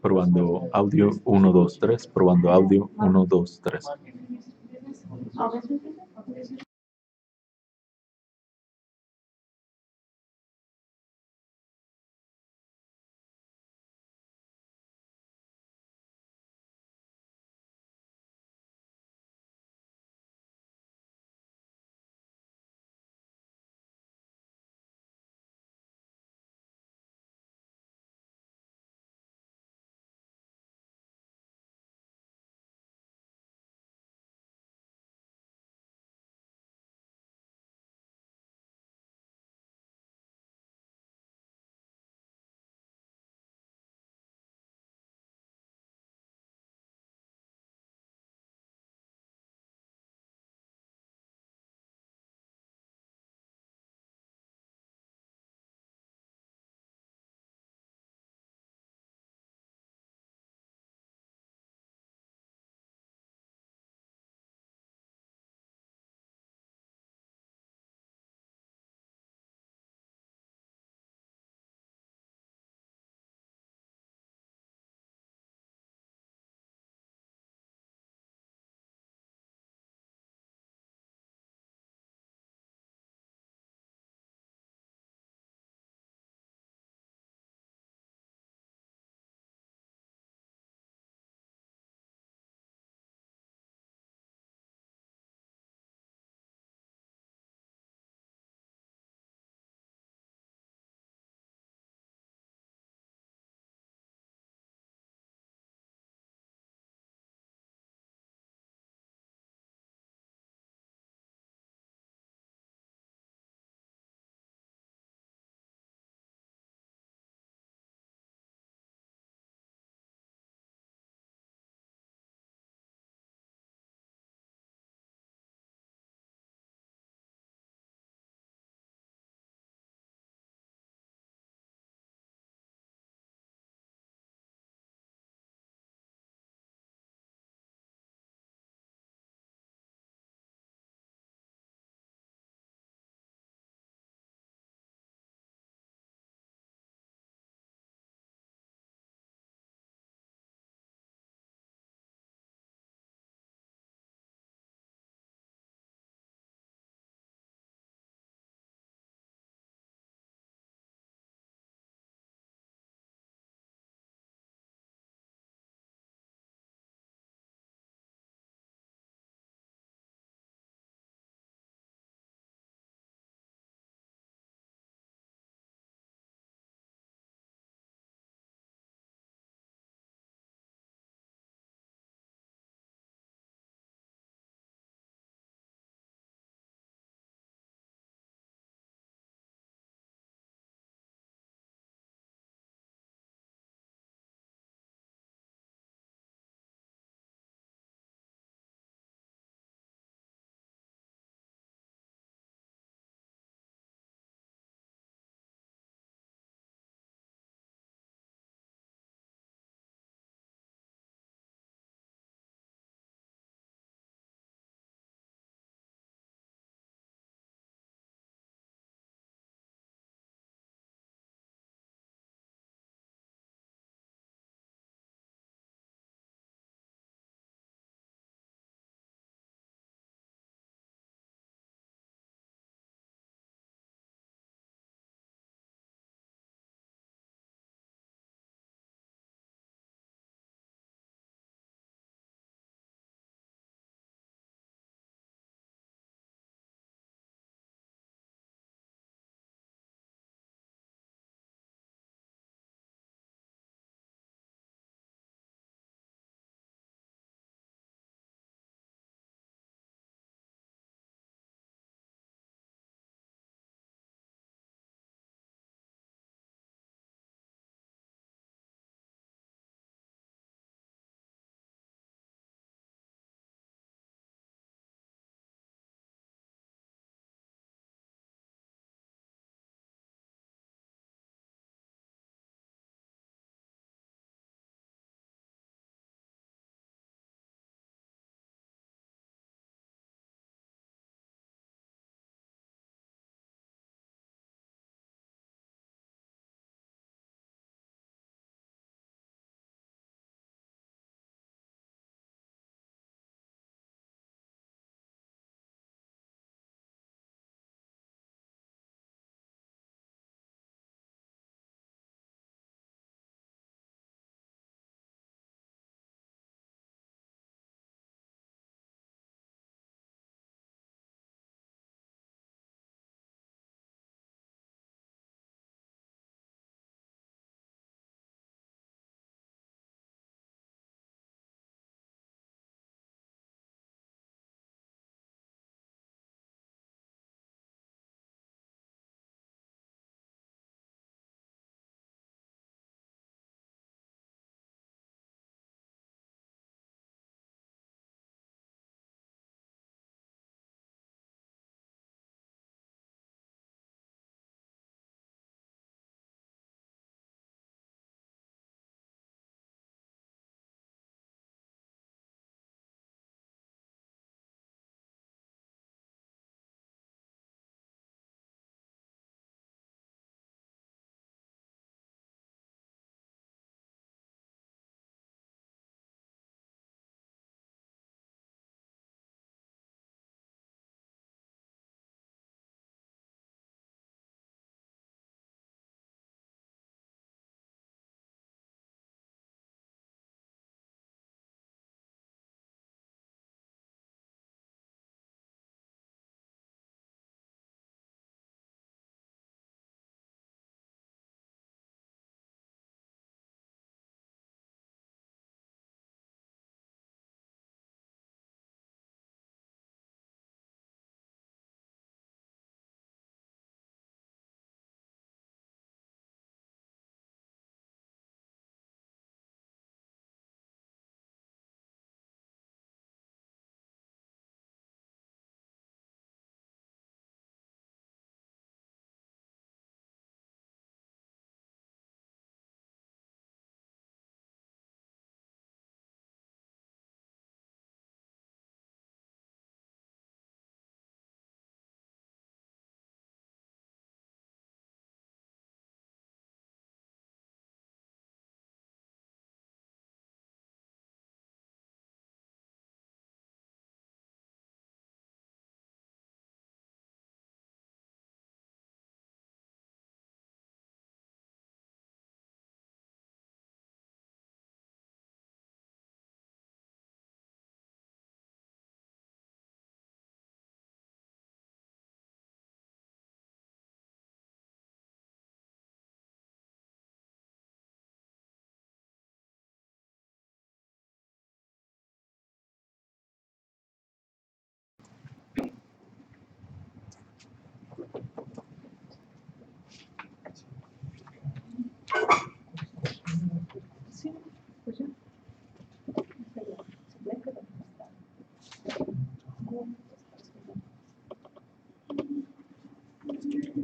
Probando audio uno 2 3 probando audio uno 2 3.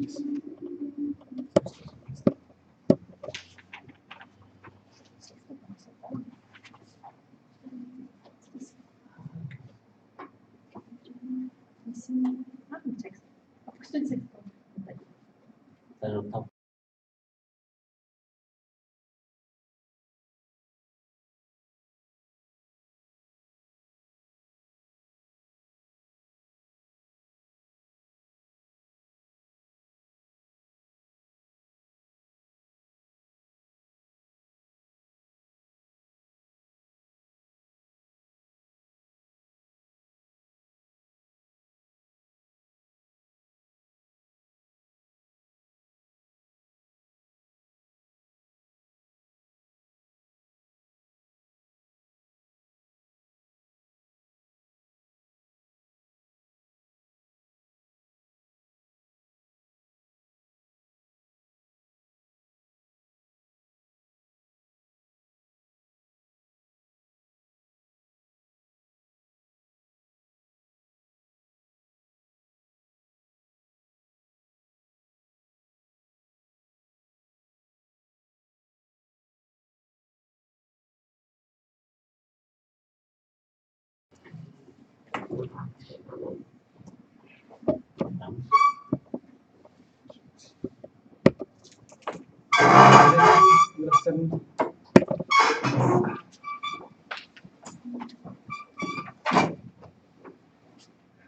please.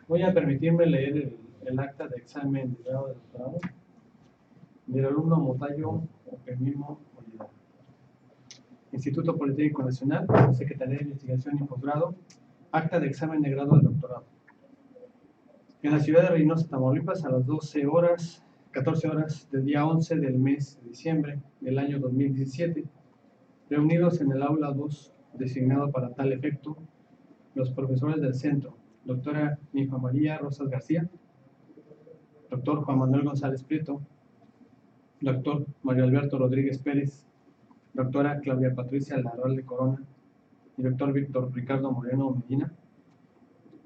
Voy a permitirme leer el acta de examen de grado de doctorado del alumno Omotayo Opemipo, Instituto Politécnico Nacional, Secretaría de Investigación y Posgrado, acta de examen de grado de doctorado. En la ciudad de Reynosa, Tamaulipas, a las 14 horas del día 11 del mes de diciembre del año 2017, reunidos en el aula 2, designado para tal efecto, los profesores del centro, doctora Ninfa María Rosas García, doctor Juan Manuel González Prieto, doctor Mario Alberto Rodríguez Pérez, doctora Claudia Patricia Larral de Corona y doctor Víctor Ricardo Moreno Medina,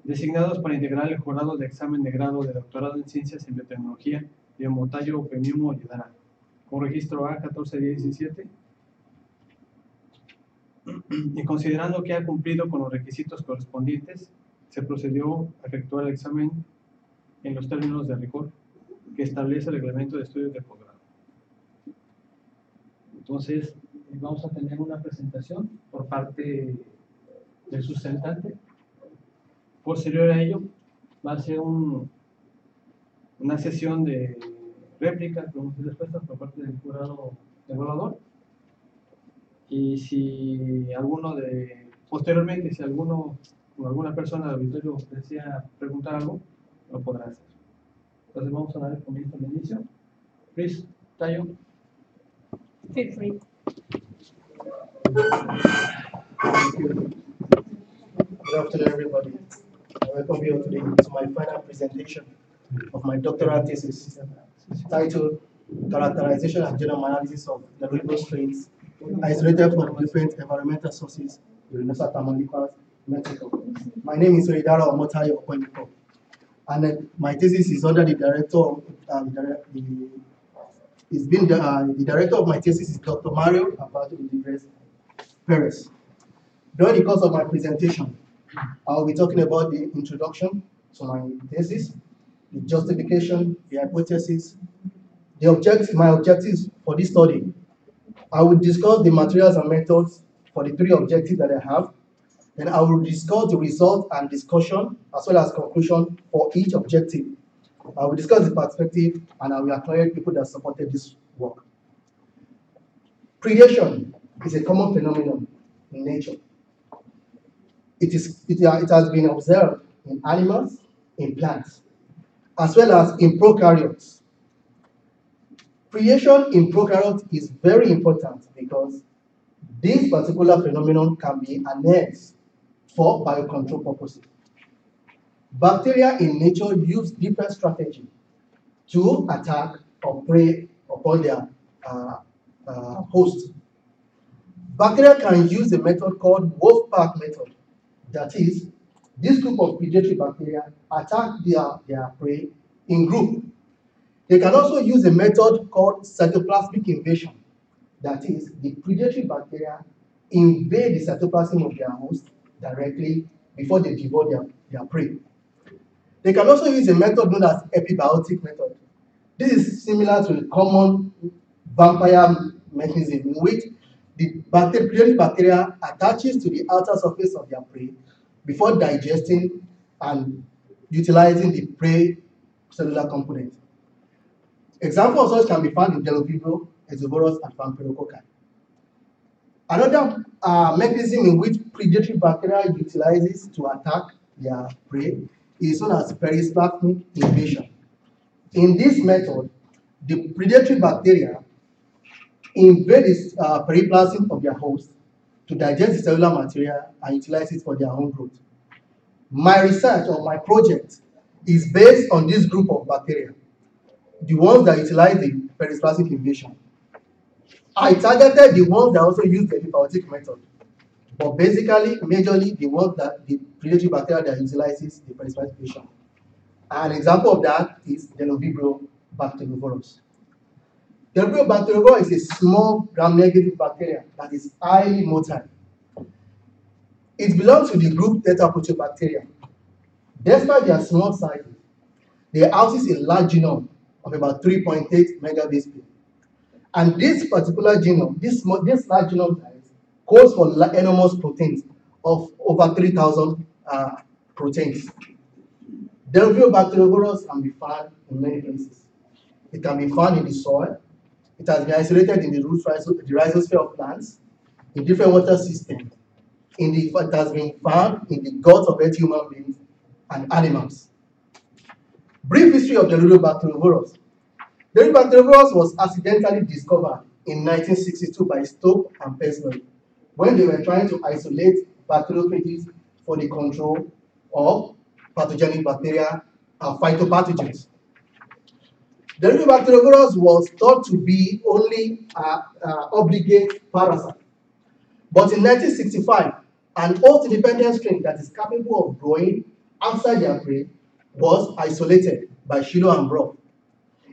designados para integrar el jurado de examen de grado de doctorado en Ciencias en Biotecnología de Omotayo Opemipo con registro A1417, y considerando que ha cumplido con los requisitos correspondientes, se procedió a efectuar el examen en los términos de rigor que establece el reglamento de estudios de posgrado. Entonces, vamos a tener una presentación por parte del sustentante. Posterior a ello, va a ser una sesión de réplicas, preguntas y respuestas por parte del jurado evaluador. Y si posteriormente, si alguna persona del auditorio desea preguntar algo, lo podrá hacer. Entonces vamos a dar el comienzo al inicio. Please, Tayo. Feel free. Thank you. Good afternoon, everybody. I welcome you today to my final presentation of my doctoral thesis titled Characterization and Genome Analysis of Bdellovibrio strains isolated from different environmental sources in Reynosa, Tamaulipas, Mexico. My name is Omotayo Opemipo, and my thesis is under the director of the director of my thesis is Dr. Mario Perez. During the course of my presentation, I will be talking about the introduction to my thesis, the justification, the hypothesis, my objectives for this study. I will discuss the materials and methods for the three objectives that I have. Then I will discuss the result and discussion as well as conclusion for each objective. I will discuss the perspective and I will acknowledge people that supported this work. Predation is a common phenomenon in nature. It has been observed in animals, in plants, as well as in prokaryotes. Predation in prokaryotes is very important because this particular phenomenon can be enhanced for biocontrol purposes. Bacteria in nature use different strategies to attack or prey upon their host. Bacteria can use a method called wolf-pack method. That is, this group of predatory bacteria attack their prey in group. They can also use a method called cytoplasmic invasion. That is, the predatory bacteria invade the cytoplasm of their host directly before they devour their prey. They can also use a method known as epibiotic method. This is similar to a common vampire mechanism in which the predatory bacteria attaches to the outer surface of their prey before digesting and utilizing the prey cellular component. Examples of such can be found in Bdellovibrio, Exoborus, and Vampirococci. Another mechanism in which predatory bacteria utilizes to attack their prey is known as perisplasmic invasion. In this method, the predatory bacteria invade the periplasm of their host to digest the cellular material and utilize it for their own growth. My research or my project is based on this group of bacteria, the ones that utilize the perisplasmic invasion. I targeted the ones that also use the epibiotic method, but basically, majorly, the ones that the predatory bacteria that utilizes the perisplasmic invasion. An example of that is Bdellovibrio bacteriovirus. Bdellovibrio bacteriovirus is a small gram-negative bacteria that is highly motile. It belongs to the group Tetraproteobacteria. Despite their small size, they house a large genome of about 3.8 megabase per. And this particular genome, this large genome size, codes for enormous proteins of over 3,000 proteins. Bdellovibrio bacteriovirus can be found in many places. It can be found in the soil. It has been isolated in the rhizosphere of plants, in different water systems. It has been found in the guts of healthy human beings and animals. Brief history of Bdellovibrio bacteriovirus. Bdellovibrio bacteriovirus was accidentally discovered in 1962 by Stoke and Pesnoy when they were trying to isolate bacteriophages for the control of pathogenic bacteria and phytopathogens. Bdellovibrio bacteriovirus was thought to be only obligate parasite. But in 1965, an host-independent strain that is capable of growing outside their prey was isolated by Shiloh and Brock.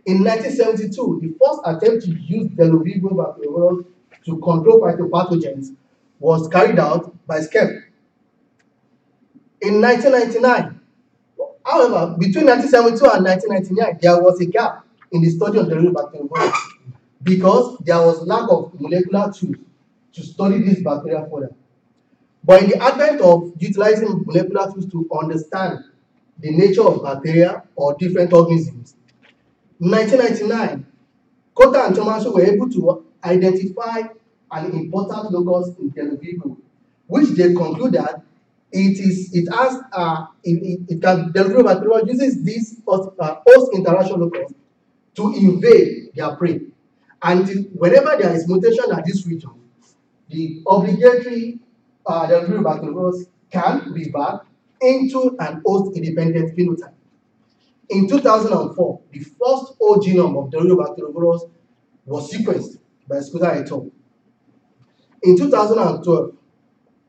In 1972, the first attempt to use Bdellovibrio bacteriovirus to control phytopathogens was carried out by Skep. In 1999, however, between 1972 and 1999, there was a gap in the study of Bdellovibrio bacteriovirus because there was lack of molecular tools to study this bacteria further. But in the advent of utilizing molecular tools to understand the nature of bacteria or different organisms, in 1999, Kota and Tomaso were able to identify an important locus in Bdellovibrio, which they concluded Bdellovibrio bacteria uses this host interaction locus to invade their prey. And whenever there is mutation at this region, the obligatory Bdellovibrio bacteriovirus can revert into an host-independent phenotype. In 2004, the first whole genome of Bdellovibrio bacteriovirus was sequenced by Skuta et al. In 2012,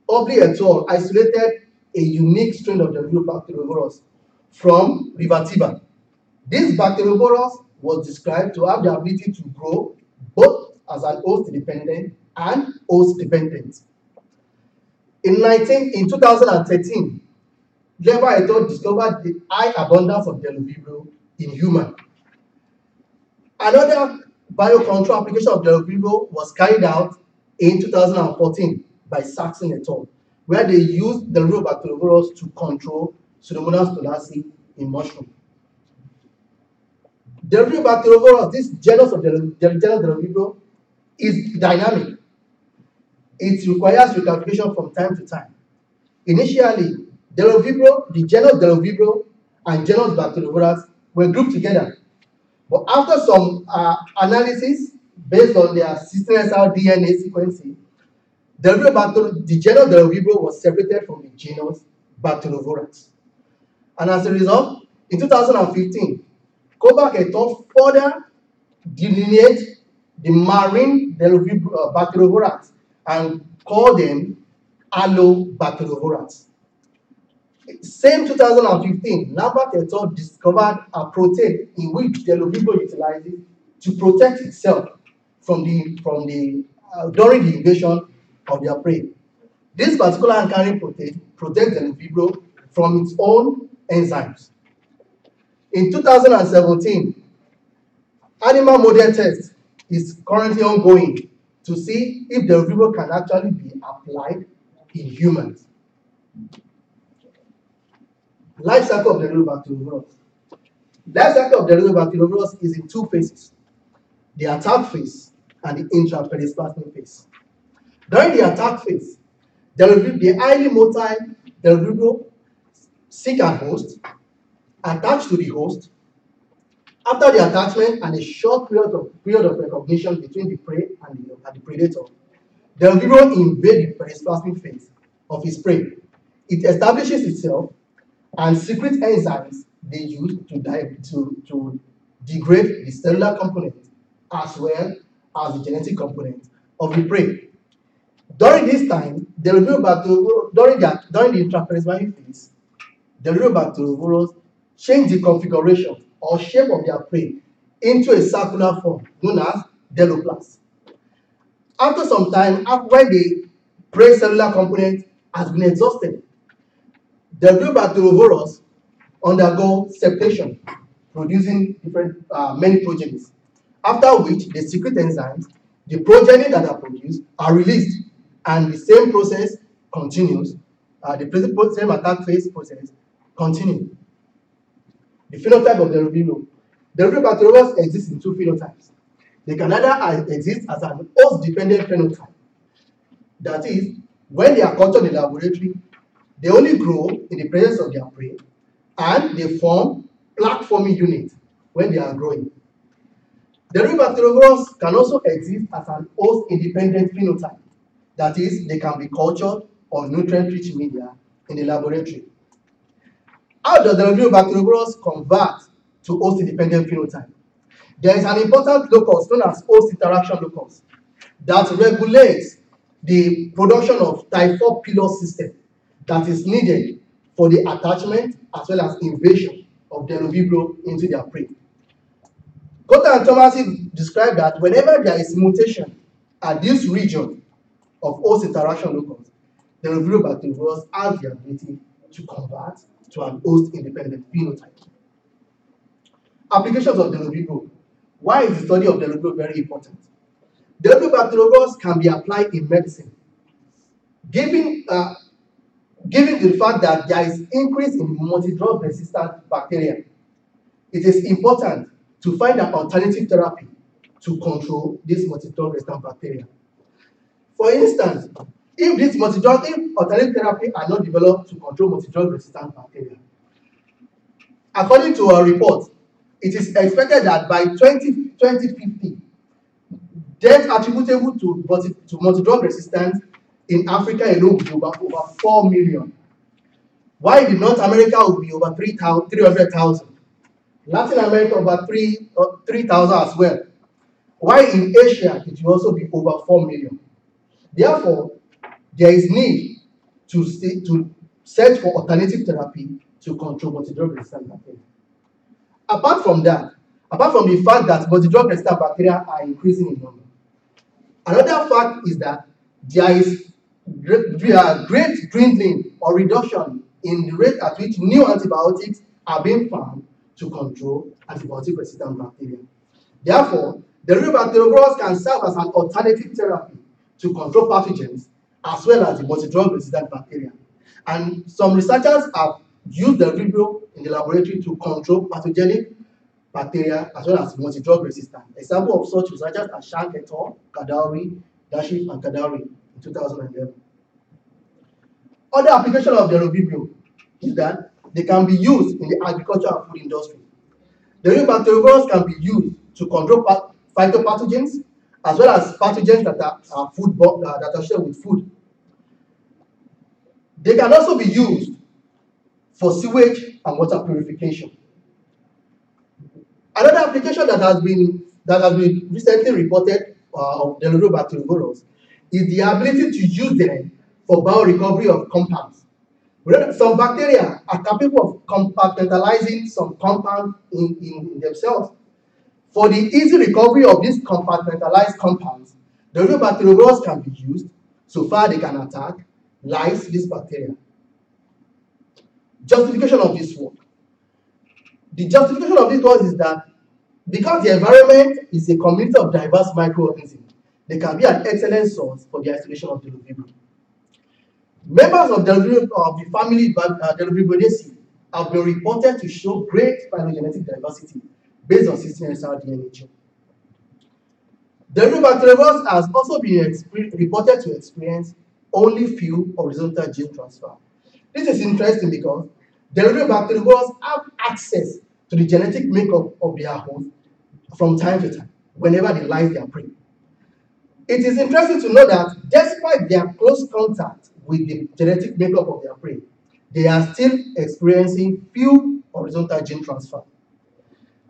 Obley et al. Isolated a unique strain of Bdellovibrio bacteriovirus from River Tiber. This bacteriovirus was described to have the ability to grow both as an host-dependent and host-dependent. In 2013, Lever et al. Discovered the high abundance of Bdellovibrio in human. Another biocontrol application of Bdellovibrio was carried out in 2014 by Saxon et al., where they used Bdellovibrio bacteriovirus to control Pseudomonas thulasii in mushroom. Bdellovibrio bacteriovirus, this genus of Bdellovibrio, is dynamic. It requires recalculation from time to time. Initially, the genus Bdellovibrio and genus Bacteriovirus were grouped together. But after some analysis based on their cysteine DNA sequencing, the genus Bdellovibrio was separated from the genus Bacteriovirus. And as a result, in 2015, Kobach et al. Further delineate the marine Bacteriovirus and call them Allobacteriovirus. Same 2015, Lambert et al. Discovered a protein in which Bdellovibrio utilizes to protect itself from during the invasion of their prey. This particular anchoring protein protects Bdellovibrio from its own enzymes. In 2017, animal model test is currently ongoing to see if Bdellovibrio can actually be applied in humans. Life cycle of Bdellovibrio. Life cycle of Bdellovibrio is in two phases: the attack phase and the intraperisplasmic phase. During the attack phase, the highly motile Bdellovibrio seek an host, attach to the host. After the attachment and a short period of recognition between the prey and the predator, Bdellovibrio invades the perisplasmic phase of its prey. It establishes itself and secrete enzymes they use to degrade the cellular component as well as the genetic component of the prey. During this time, during the intraperismatic phase, the Bdellovibrio change the configuration or shape of their prey into a circular form known as Bdelloplast. After some time, when the prey cellular component has been exhausted, the Bdellovibrio undergo septation, producing many progenies. After which, the secret enzymes, the progeny that are produced, are released, and the same process continues. The same attack phase process continues. The phenotype of the Bdellovibrio. The Bdellovibrio exists in two phenotypes. They can either exist as an host-dependent phenotype. That is, when they are cultured in the laboratory, they only grow in the presence of their prey, and they form plaque-forming units when they are growing. The Bdellovibrio can also exist as an host-independent phenotype. That is, they can be cultured on nutrient-rich media in the laboratory. How does the Bdellovibrio convert to host-independent phenotype? There is an important locus known as host interaction locus that regulates the production of type 4 pillar system that is needed for the attachment as well as invasion of Bdellovibrio into their prey. Cotter and Thomas described that whenever there is mutation at this region of host interaction locus, the Bdellovibrio has the ability to convert to an host-independent phenotype. Applications of Bdellovibrio. Why is the study of Bdellovibrio very important? Bdellovibrio can be applied in medicine, given the fact that there is increase in multi-drug resistant bacteria. It is important to find an alternative therapy to control this multi-drug resistant bacteria. For instance, if alternative therapy are not developed to control multi-drug resistant bacteria, according to a report, it is expected that by 2050, death attributable to multi-drug resistance in Africa alone will be over 4 million. While in North America will be over 300,000. Latin America over 3,000 as well. While in Asia, it will also be over 4 million. Therefore, there is need to search for alternative therapy to control multi-drug resistant bacteria. Apart from the fact that multi-drug resistant bacteria are increasing in number, another fact is that there is great dwindling or reduction in the rate at which new antibiotics are being found to control antibiotic-resistant bacteria. Therefore, the Bdellovibrio can serve as an alternative therapy to control pathogens as well as the multi-drug resistant bacteria. And some researchers have used the Bdellovibrio in the laboratory to control pathogenic bacteria as well as multi-drug resistant. Example of such researchers are Shank et al., Kadauri, Dashif, and Kadauri in 2011. Other application of the Bdellovibrio is that they can be used in the agriculture and food industry. The Bdellovibrio can be used to control phytopathogens as well as pathogens that are foodborne, that are shared with food. They can also be used for sewage and water purification. Another application that has been recently reported of Bdellovibrio is the ability to use them for biorecovery of compounds. We know that some bacteria are capable of compartmentalizing some compounds in themselves. For the easy recovery of these compartmentalized compounds, the bacteriovirus can be used so far they can attack, lyse this bacteria. Justification of this work. The justification of this work is that because the environment is a community of diverse microorganisms, they can be an excellent source for the isolation of Bdellovibrio. Members of the family Bdellovibraceae have been reported to show great phylogenetic diversity based on 16 SR DNA chain. Bdellovibrio has also been reported to experience only few horizontal gene transfer. This is interesting because Bdellovibrio have access to the genetic makeup of their host from time to time, whenever they lyse their prey. It is interesting to know that despite their close contact with the genetic makeup of their prey, they are still experiencing few horizontal gene transfer.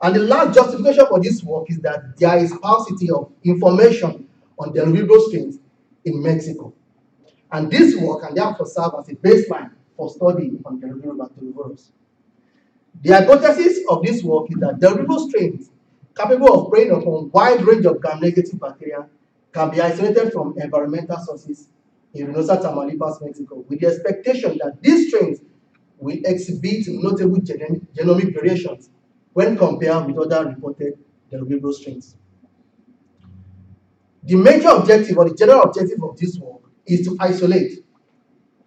And the last justification for this work is that there is paucity of information on Bdellovibrio strains in Mexico. And this work can therefore serve as a baseline for study on Bdellovibrio bacteriovirus. The hypothesis of this work is that Bdellovibrio strains capable of preying upon a wide range of gram-negative bacteria can be isolated from environmental sources in Reynosa, Tamaulipas, Mexico, with the expectation that these strains will exhibit notable genomic variations when compared with other reported Bdellovibrio strains. The major objective or the general objective of this work is to isolate,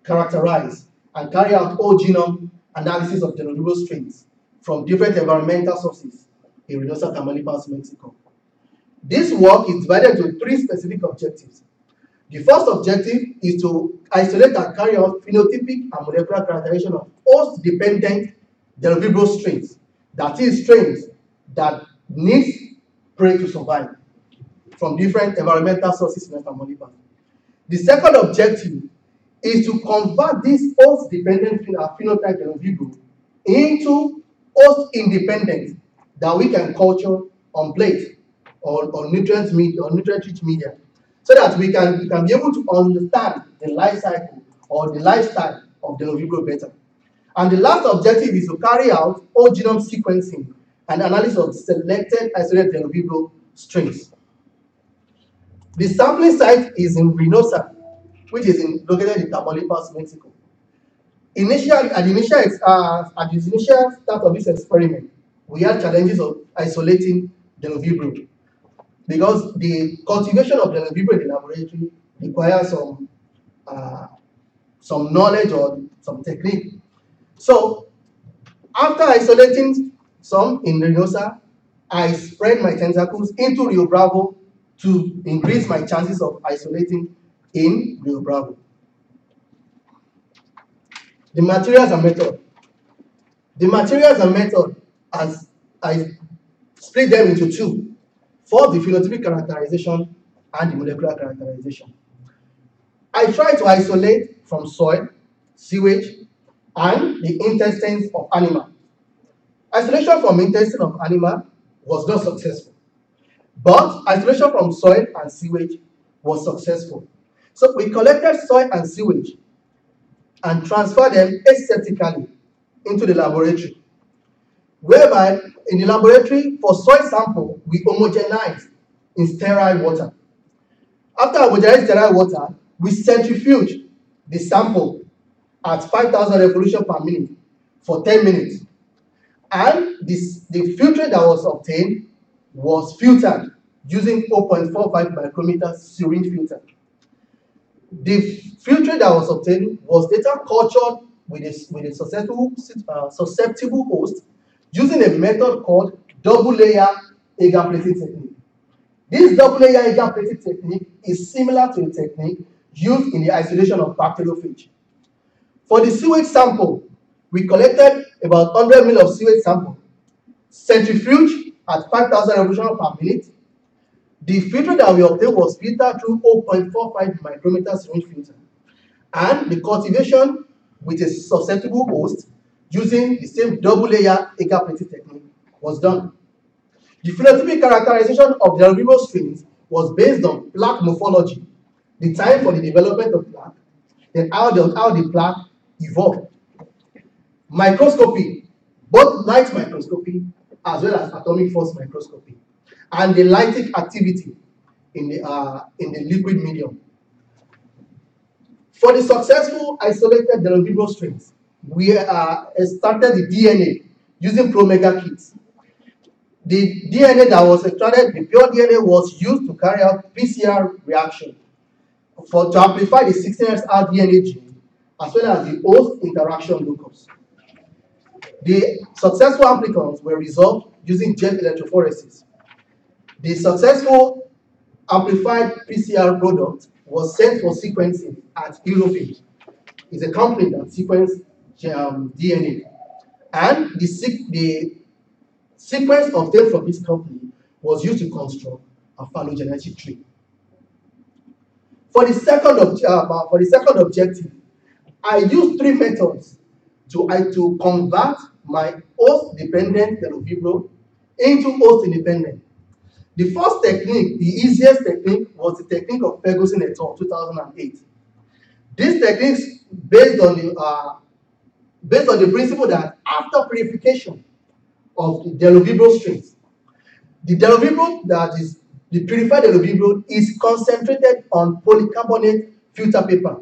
characterize, and carry out whole genome analysis of Bdellovibrio strains from different environmental sources in Reynosa, Tamaulipas, Mexico. This work is divided into three specific objectives. The first objective is to isolate and carry out phenotypic and molecular characterization of host-dependent Bdellovibrio strains, that is, strains that need prey to survive from different environmental sources in Tamaulipas. The second objective is to convert this host-dependent phenotype Bdellovibrio into host-independent that we can culture on plate or nutrient-rich media, so that we can be able to understand the life cycle or the lifestyle of Bdellovibrio better. And the last objective is to carry out whole genome sequencing and analysis of selected isolated Bdellovibrio strains. The sampling site is in Reynosa, which is located in Tamaulipas, Mexico. At the initial start of this experiment, we had challenges of isolating Bdellovibrio because the cultivation of Bdellovibrio in the laboratory requires some knowledge or some technique. So after isolating some in Reynosa, I spread my tentacles into Rio Bravo to increase my chances of isolating in Rio Bravo. The materials and method. The materials and method, as I split them into two. First, the phenotypic characterization and the molecular characterization. I try to isolate from soil, sewage, and the intestines of animal. Isolation from intestine of animal was not successful, but isolation from soil and sewage was successful. So we collected soil and sewage and transferred them aseptically into the laboratory, whereby in the laboratory for soil sample, we homogenize in sterile water. After homogenizing sterile water, we centrifuge the sample at 5,000 revolutions per minute for 10 minutes. And the filtrate that was obtained was filtered using 4.45 micrometer syringe filter. The filtrate that was obtained was later cultured with a susceptible host using a method called double layer agar plating technique. This double layer agar plating technique is similar to the technique used in the isolation of bacteriophage. For the sewage sample, we collected about 100 ml of sewage sample, centrifuge at 5,000 revolutions per minute. The filter that we obtained was filtered through 0.45 micrometer syringe filter, and the cultivation with a susceptible host using the same double layer agar plating technique was done. The phenotypic characterization of the Bdellovibrio strains was based on plaque morphology, the time for the development of plaque, then how the plaque evolved microscopy, both light microscopy as well as atomic force microscopy, and the lytic activity in the liquid medium. For the successful isolated Bdellovibrio strains, we started the DNA using promega kits. The DNA that was extracted, the pure DNA, was used to carry out PCR reaction to amplify the 16S rDNA gene as well as the host interaction locus. The successful amplicons were resolved using jet electrophoresis. The successful amplified PCR product was sent for sequencing at Eurofins. It's a company that sequenced DNA. And the sequence obtained from this company was used to construct a phylogenetic tree. For the second objective, I used three methods to convert my host-dependent Bdellovibrio into host-independent. The first technique, the easiest technique, was the technique of Ferguson et al. 2008. This technique is based on the principle that after purification of the Bdellovibrio strains, the Bdellovibrio that is the purified Bdellovibrio is concentrated on polycarbonate filter paper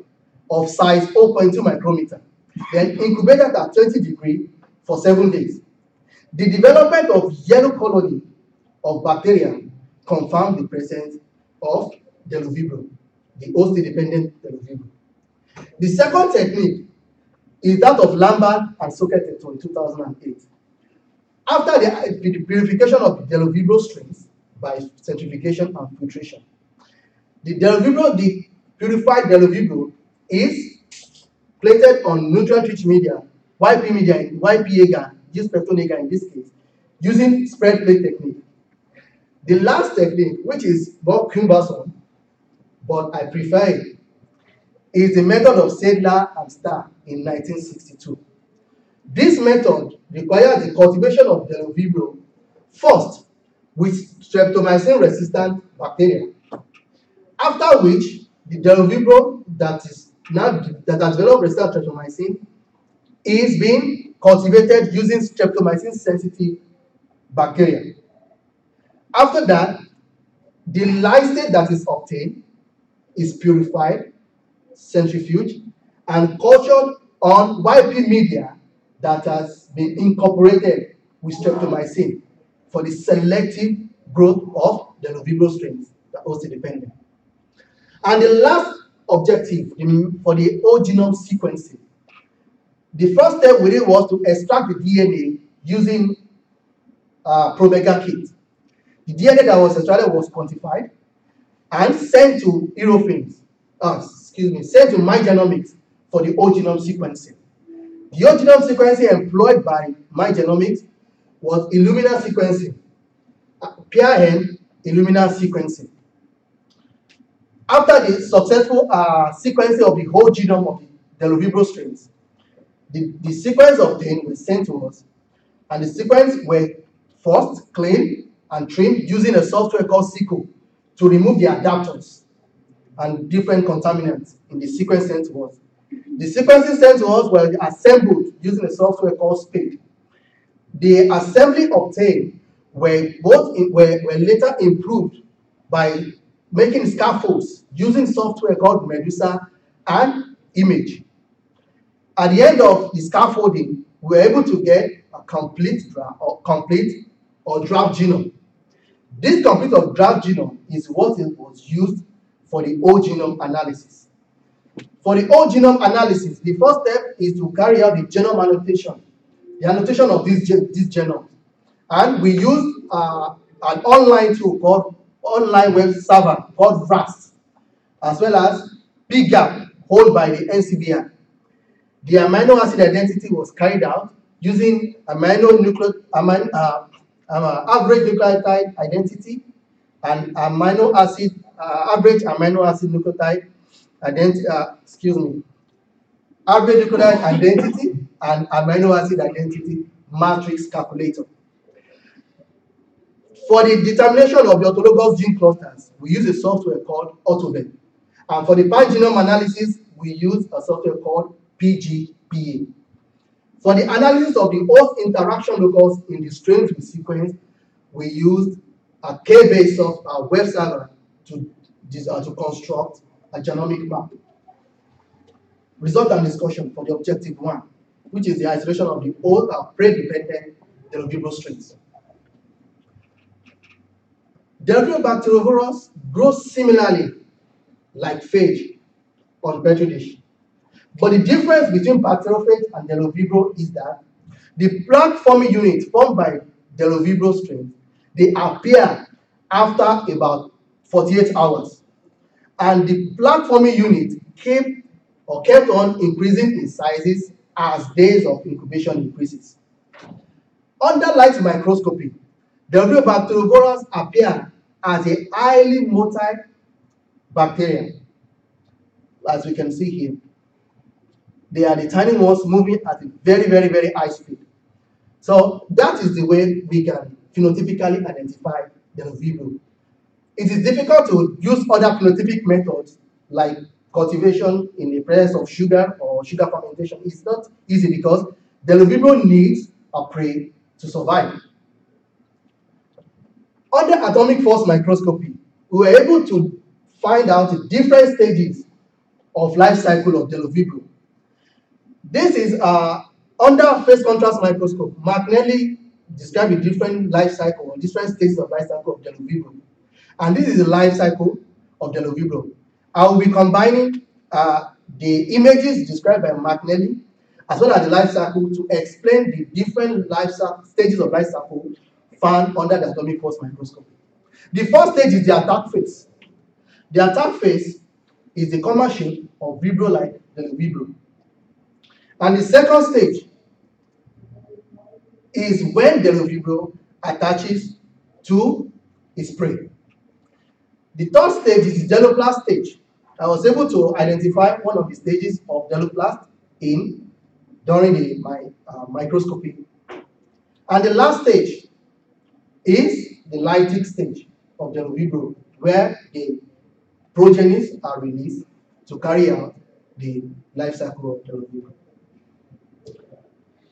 of size 0.2 micrometer, then incubated at 20 degrees for 7 days. The development of yellow colony of bacteria confirmed the presence of Bdellovibrio, the host-independent Bdellovibrio. The second technique is that of Lambert and Socket et al. In 2008. After the purification of the Bdellovibrio strains by centrifugation and filtration, the purified Bdellovibrio is plated on nutrient-rich media, YP agar, G-spectron agar in this case, using spread plate technique. The last technique, which is more cumbersome, but I prefer it, is the method of Sadler and Starr in 1962. This method requires the cultivation of Bdellovibrio first with streptomycin-resistant bacteria, after which the Bdellovibrio that has developed resistant streptomycin is being cultivated using streptomycin-sensitive bacteria. After that, the lysate that is obtained is purified, centrifuged, and cultured on YP media that has been incorporated with streptomycin for the selective growth of the Bdellovibrio strains, the host-independent. And the last objective for the whole genome sequencing, the first step we did was to extract the DNA using promega kit. The DNA that was extracted was quantified and sent to sent to MyGenomics for the whole genome sequencing. The whole genome sequencing employed by MyGenomics was Illumina sequencing, PRN Illumina sequencing. After the successful sequencing of the whole genome of the Bdellovibrio strains, the sequence obtained was sent to us, and the sequence were first cleaned and trimmed using a software called SQL to remove the adapters and different contaminants in the sequence sent to us. The sequences sent to us were assembled using a software called SPADE. The assembly obtained were later improved by making scaffolds using software called Medusa and Image. At the end of the scaffolding, we were able to get a complete or draft genome. This complete or draft genome is what was used for the whole genome analysis. For the whole genome analysis, the first step is to carry out the genome annotation, the annotation of this genome. And we use an online tool called online web server called VRAST, as well as PGAP, held by the NCBI. The amino acid identity was carried out using average nucleotide identity and average amino acid nucleotide identity. Average nucleotide identity and amino acid identity matrix calculator. For the determination of the autologous gene clusters, we use a software called Autobed. And for the pangenome analysis, we use a software called PGPA. For the analysis of the host interaction locus in the strains we sequenced, we used a K-based web server to construct a genomic map. Result and discussion for the objective one, which is the isolation of the host prey-dependent Bdellovibrio strains. Bdellovibrio bacteriovirus grows similarly like phage on Petri dish. But the difference between bacteriophage and Bdellovibrio is that the plaque-forming unit formed by Bdellovibrio strains, they appear after about 48 hours. And the plaque-forming unit kept on increasing in sizes as days of incubation increases. Under light microscopy, Bdellovibrio bacteriovirus appear as a highly motile bacteria, as we can see here. They are the tiny ones moving at a very, very, very high speed. So that is the way we can phenotypically identify Bdellovibrio. It is difficult to use other phenotypic methods like cultivation in the presence of sugar or sugar fermentation. It's not easy because Bdellovibrio needs a prey to survive. Under atomic force microscopy, we were able to find out different stages of life cycle of Bdellovibrio. This is under phase contrast microscope. McNally described a different life cycle or different stages of life cycle of Bdellovibrio. And this is the life cycle of Bdellovibrio. I will be combining the images described by McNally as well as the life cycle to explain the different stages of life cycle found under the atomic force microscope. The first stage is the attack phase. The attack phase is the common shape of vibrio like Bdellovibrio. And the second stage is when Bdellovibrio attaches to its prey. The third stage is the Bdelloplast stage. I was able to identify one of the stages of Bdelloplast during my microscopy. And the last stage is the lytic stage of Bdellovibrio, where the progenies are released to carry out the life cycle of Bdellovibrio.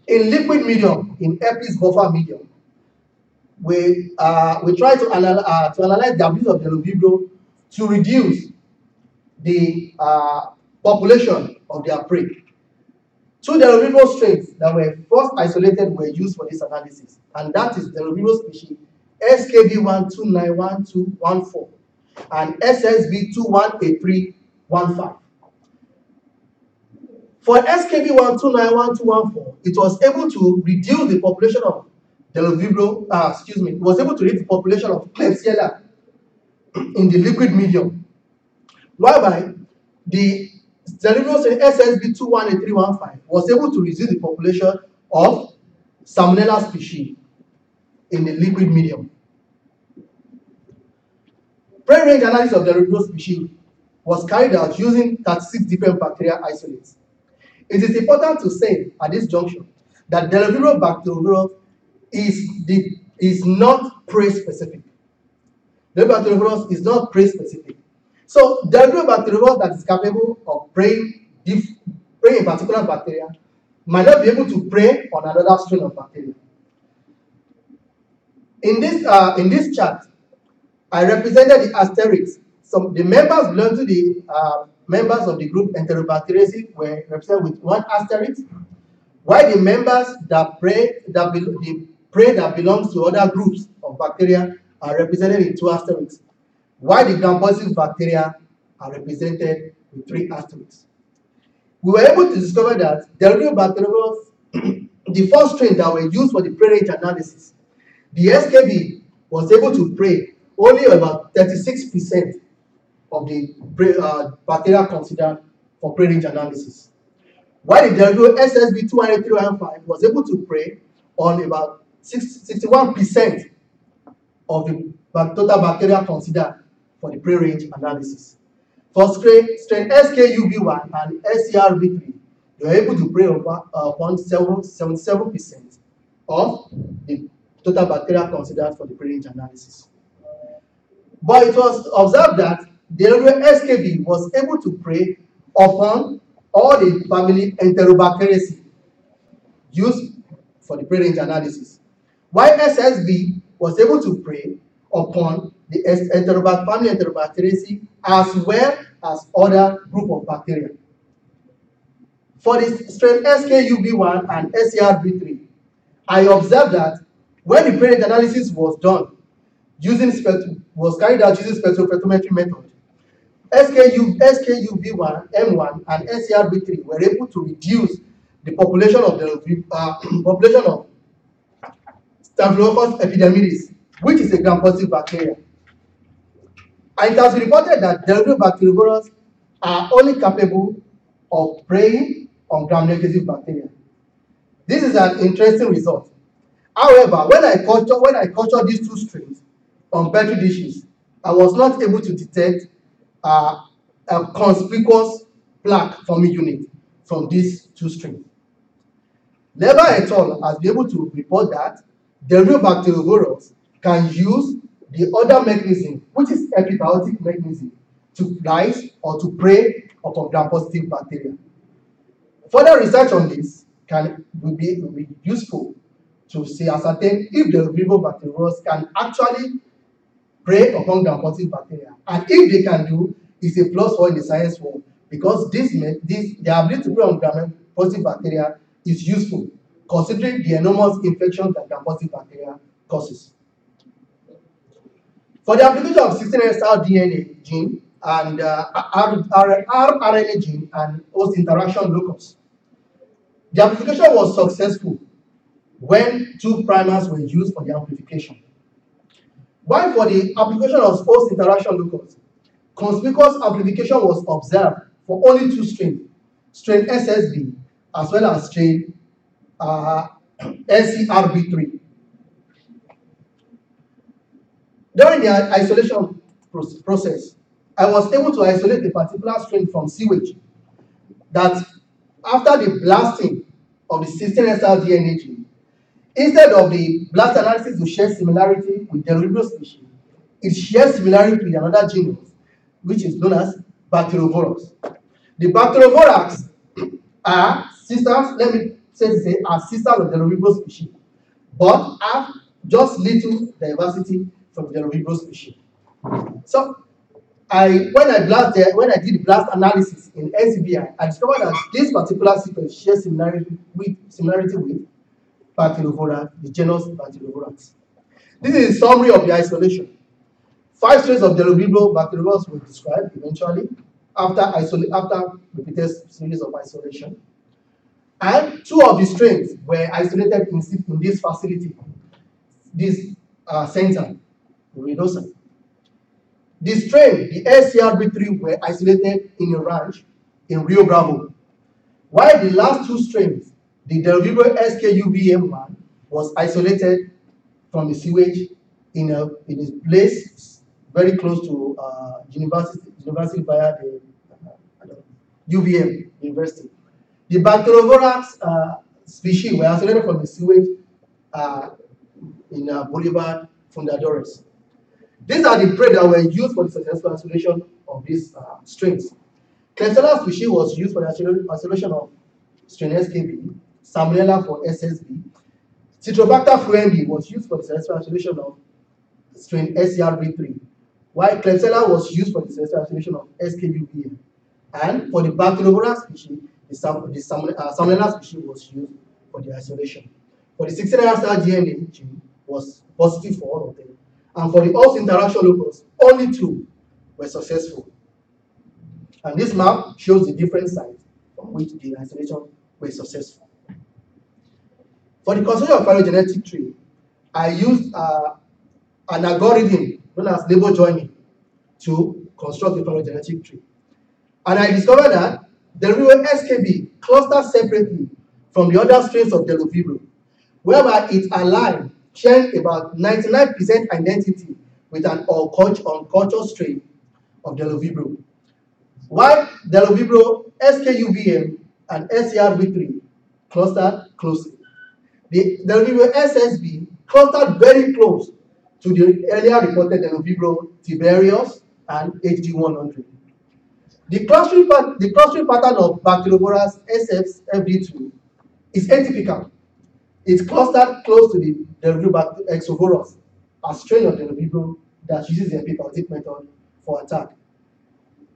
In liquid medium, in herpes buffer medium, we try to analyze the ability of Bdellovibrio to reduce the population of their prey. Two Bdellovibrio strains that were first isolated were used for this analysis, and that is Bdellovibrio species SKB12911214 and SSB218315. For SKB12911214, it was able to reduce the population of Bdellovibrio, it was able to reduce the population of Klebsiella in the liquid medium, whereby the Bdellovibrio strain SSB218315 was able to reduce the population of Salmonella species in the liquid medium. Pre-range analysis of Bdellovibrio species was carried out using 36 different bacterial isolates. It is important to say at this junction that Bdellovibrio bacteriovirus is not prey-specific. Bdellovibrio bacteriovirus is not prey-specific. So Bdellovibrio bacteriovirus that is capable of preying a particular bacteria might not be able to prey on another strain of bacteria. In this chart, I represented the asterisks. So the members belong to the members of the group Enterobacteriaceae were represented with one asterisk, while the members that belongs to other groups of bacteria are represented in two asterisks, while the gram-positive bacteria are represented with three asterisks. We were able to discover that Bdellovibrio bacteriovirus, the first strain that were used for the pre-range analysis, the SKB was able to prey only about 36% of the bacteria considered for pre-range analysis, while the Bdellovibrio SSB218315 was able to prey on about 61% of the total bacteria considered for the pre-range analysis. For strain SKUB1 and SCRB3, they were able to prey upon 77% of the total bacteria considered for the pre-range analysis. But it was observed that the SKB was able to prey upon all the family Enterobacteriaceae used for the pre-range analysis. While SSB was able to prey upon the family Enterobacteriaceae as well as other group of bacteria. For the strain SKUB1 and SCRB3, I observed that when the pre-range analysis was done, was carried out using spectrophotometry method, SKUB1, M1, and SCRB3 were able to reduce the population of Staphylococcus epidermidis, which is a gram-positive bacteria. And it has been reported that Bdellovibrio are only capable of preying on gram-negative bacteria. This is an interesting result. However, when I cultured these two strains on petri dishes, I was not able to detect a conspicuous plaque forming unit from these two strains. Leber et al. Has been able to report that Bdellovibrio can use the other mechanism, which is epibiotic mechanism, to lyse or to prey upon gram-positive bacteria. Further research on this will be useful to ascertain if the Bdellovibrio can actually prey upon gram-positive bacteria. And if they can do, it's a plus for in the science world, because the ability to prey on gram-positive bacteria is useful, considering the enormous infections that gram-positive bacteria causes. For the application of 16S DNA gene and rRNA gene and host interaction locus, the amplification was successful when 2 primers were used for the amplification. While for the application of host interaction locus, conspicuous amplification was observed for only 2 strains, strain SSB as well as strain SCRB3. During the isolation process, I was able to isolate a particular strain from sewage that after the blasting of the 16SR DNA gene, instead of the blast analysis to share similarity with Bdellovibrio species, it shares similarity with another genus, which is known as Bacterovorax. The Bacterovorax are sisters, let me say, are sisters of the Bdellovibrio species, but have just little diversity from the Bdellovibrio species. So, when I did the blast analysis in NCBI, I discovered that this particular sequence shares similarity with Bacterovorax, the genus Bacterovorax. This is a summary of the isolation. 5 strains of Bdellovibrio bacterovorax were described eventually after repeated series of isolation. And 2 of the strains were isolated in this facility, this center, Reynosa. The strain, the SCRB3, were isolated in a ranch in Rio Bravo, while the last 2 strains, the Bdellovibrio SKUBM1, was isolated from the sewage in a place very close to university via the UVM University. The Bacterovorax species were isolated from the sewage in Boulevard Fundadores. These are the prey that were used for the successful isolation of these strains. Klebsiella species was used for the isolation of strain SKB, Salmonella for SSB. Citrobacter fluendi was used for the successful isolation of strain SCRB3, while Klebsiella was used for the successful isolation of SKUBM. And for the Bacterovorax species, the Salmonella species was used for the isolation. For the 16R DNA gene was positive for all of them. And for the host interaction locus, only 2 were successful. And this map shows the different sites from which the isolation were successful. For the construction of phylogenetic tree, I used an algorithm known as label joining to construct the phylogenetic tree. And I discovered that the Bdellovibrio SKB clusters separately from the other strains of Bdellovibrio, whereby it aligned, sharing about 99% identity with an uncultured strain of Bdellovibrio. While Bdellovibrio SKUBM and SCRB3 clustered closely. The Bdellovibrio SSB clustered very close to the earlier reported Bdellovibrio tiberius and HD100. The clustering pattern of Bacterovorax SFD2 is atypical It's clustered close to the Bdellovibrio exovorus, a strain of Bdellovibrio that uses the epipartic method for attack.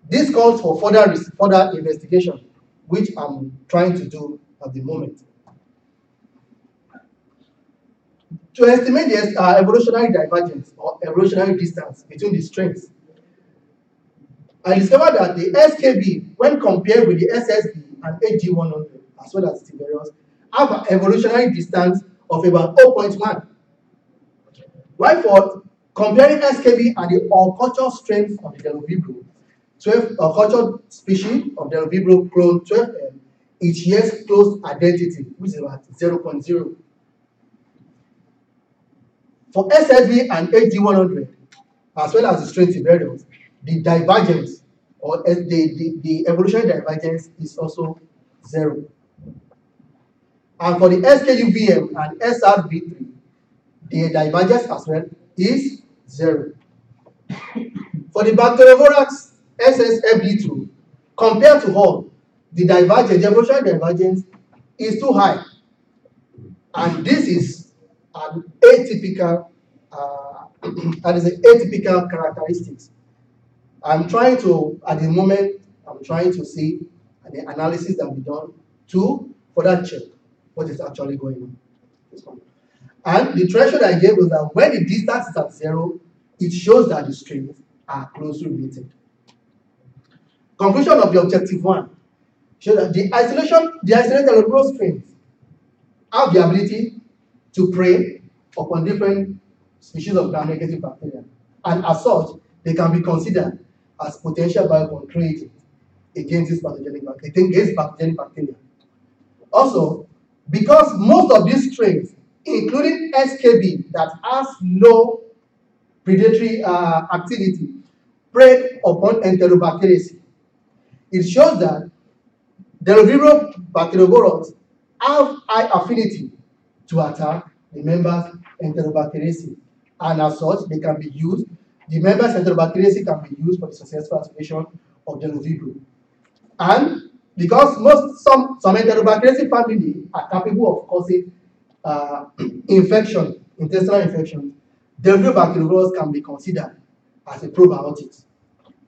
This calls for further investigation, which I'm trying to do at the moment. To estimate the evolutionary divergence or evolutionary distance between the strains, I discovered that the SKB, when compared with the SSB and AG100, as well as Tiberius, have an evolutionary distance of about 0.1. While for comparing SKB and the all-culture strains of the Bdellovibrio, 12 cultured species of Bdellovibrio clone 12M, it shares close identity, which is about 0.0. For SSB and AG100, as well as the strain Tiberius, the divergence or the evolutionary divergence is also 0. And for the SKUVM and SRV3, the divergence as well is 0. For the Bacterovorax SSFD2, compared to all, the evolutionary divergence is too high. And this is an atypical, atypical characteristics. At the moment, I'm trying to see the analysis that we done to further check what is actually going on. And the threshold I gave was that when the distance is at 0, it shows that the strains are closely related. Conclusion of the objective 1 shows that the isolated Bdellovibrio strains have the ability to prey upon different species of gram-negative bacteria, and as such, they can be considered as potential biocontrol agents against pathogenic bacteria. Also, because most of these strains, including SKB that has low predatory activity, prey upon Enterobacteriaceae, it shows that Bdellovibrio bacteriovorans have high affinity to attack the members Enterobacteriaceae, and as such, they can be used. The members Enterobacteriaceae can be used for the successful isolation of Bdellovibrio. And because some Enterobacteriaceae family are capable of causing infection, intestinal infection, Bdellovibrio bacteriovirus can be considered as a probiotic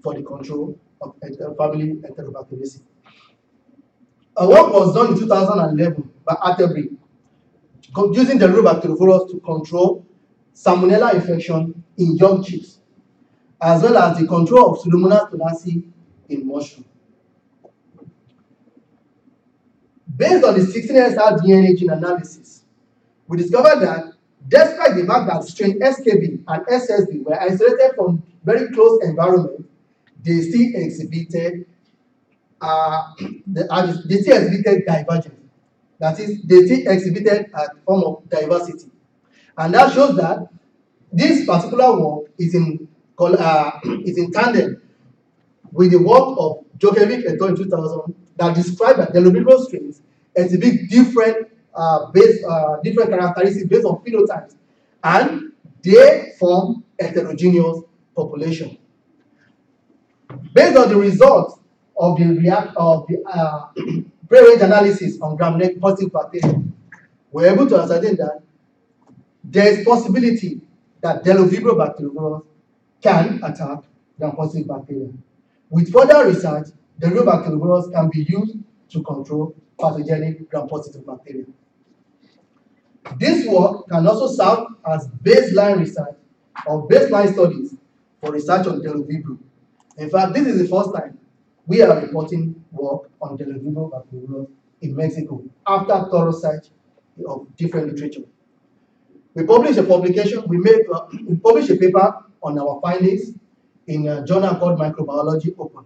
for the control of family Enterobacteriaceae. A work was done in 2011 by Atterbury, using the bacteriovirus to control salmonella infection in young chicks, as well as the control of Pseudomonas tonacea in mushroom. Based on the 16SR DNA gene analysis, we discovered that despite the fact that strain SKB and SSB were isolated from very close environment, they still exhibited divergence. That is, they still exhibited a form of diversity, and that shows that this particular work is in tandem with the work of Djokovic et al. In 2000 that described that the Bdellovibrio strains exhibit different characteristics based on phenotypes, and they form heterogeneous population. Based on the results of the pre-range analysis on gram-negative positive bacteria, we're able to ascertain that there is possibility that Bdellovibrio bacteriovirus can attack gram-positive bacteria. With further research, Bdellovibrio bacteriovirus can be used to control pathogenic gram-positive bacteria. This work can also serve as baseline research or baseline studies for research on Bdellovibrio. In fact, this is the first time we are reporting work on Bdellovibrio bacteriovirus in Mexico after thorough search of different literature. We published a publication. We published a paper on our findings in a journal called Microbiology Open.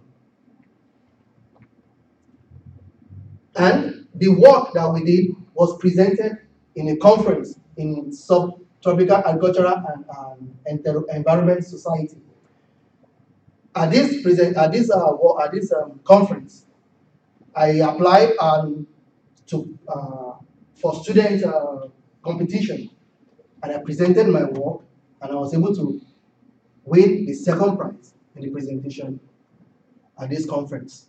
And the work that we did was presented in a conference in Subtropical Agricultural and Environment Society. At this conference, I applied for student competition, and I presented my work, and I was able to win the second prize in the presentation at this conference.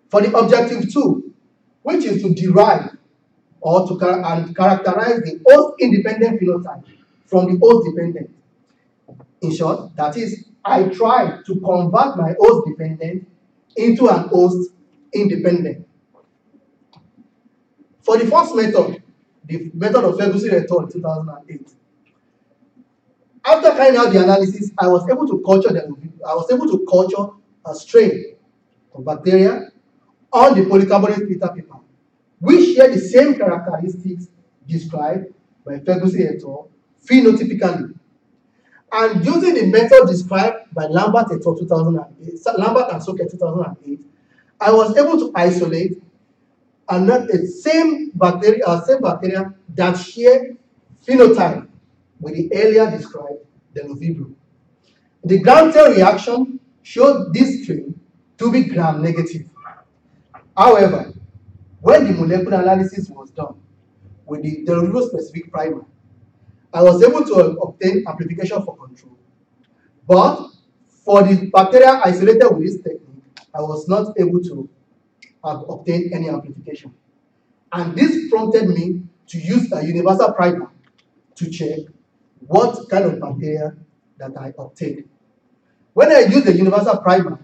For the objective 2, which is to derive or to characterize the host-independent phenotype from the host-dependent. In short, that is, I try to convert my host-dependent into an host-independent. For the first method, the method of Ferguson et al. 2008, after carrying out the analysis, I was able to culture a strain of bacteria on the polycarbonate filter paper, which share the same characteristics described by Ferguson et al. Phenotypically. And using the method described by Lambert et al. 2008, Lambert and Socket 2008, I was able to isolate the same bacteria that share phenotype with the earlier described Bdellovibrio. The gram-tail reaction showed this strain to be gram-negative. However, when the molecular analysis was done with the Bdellovibrio-specific primer, I was able to obtain amplification for control. But for the bacteria isolated with this technique, I was not able to obtain any amplification. And this prompted me to use a universal primer to check what kind of bacteria that I obtained. When I used the universal primer,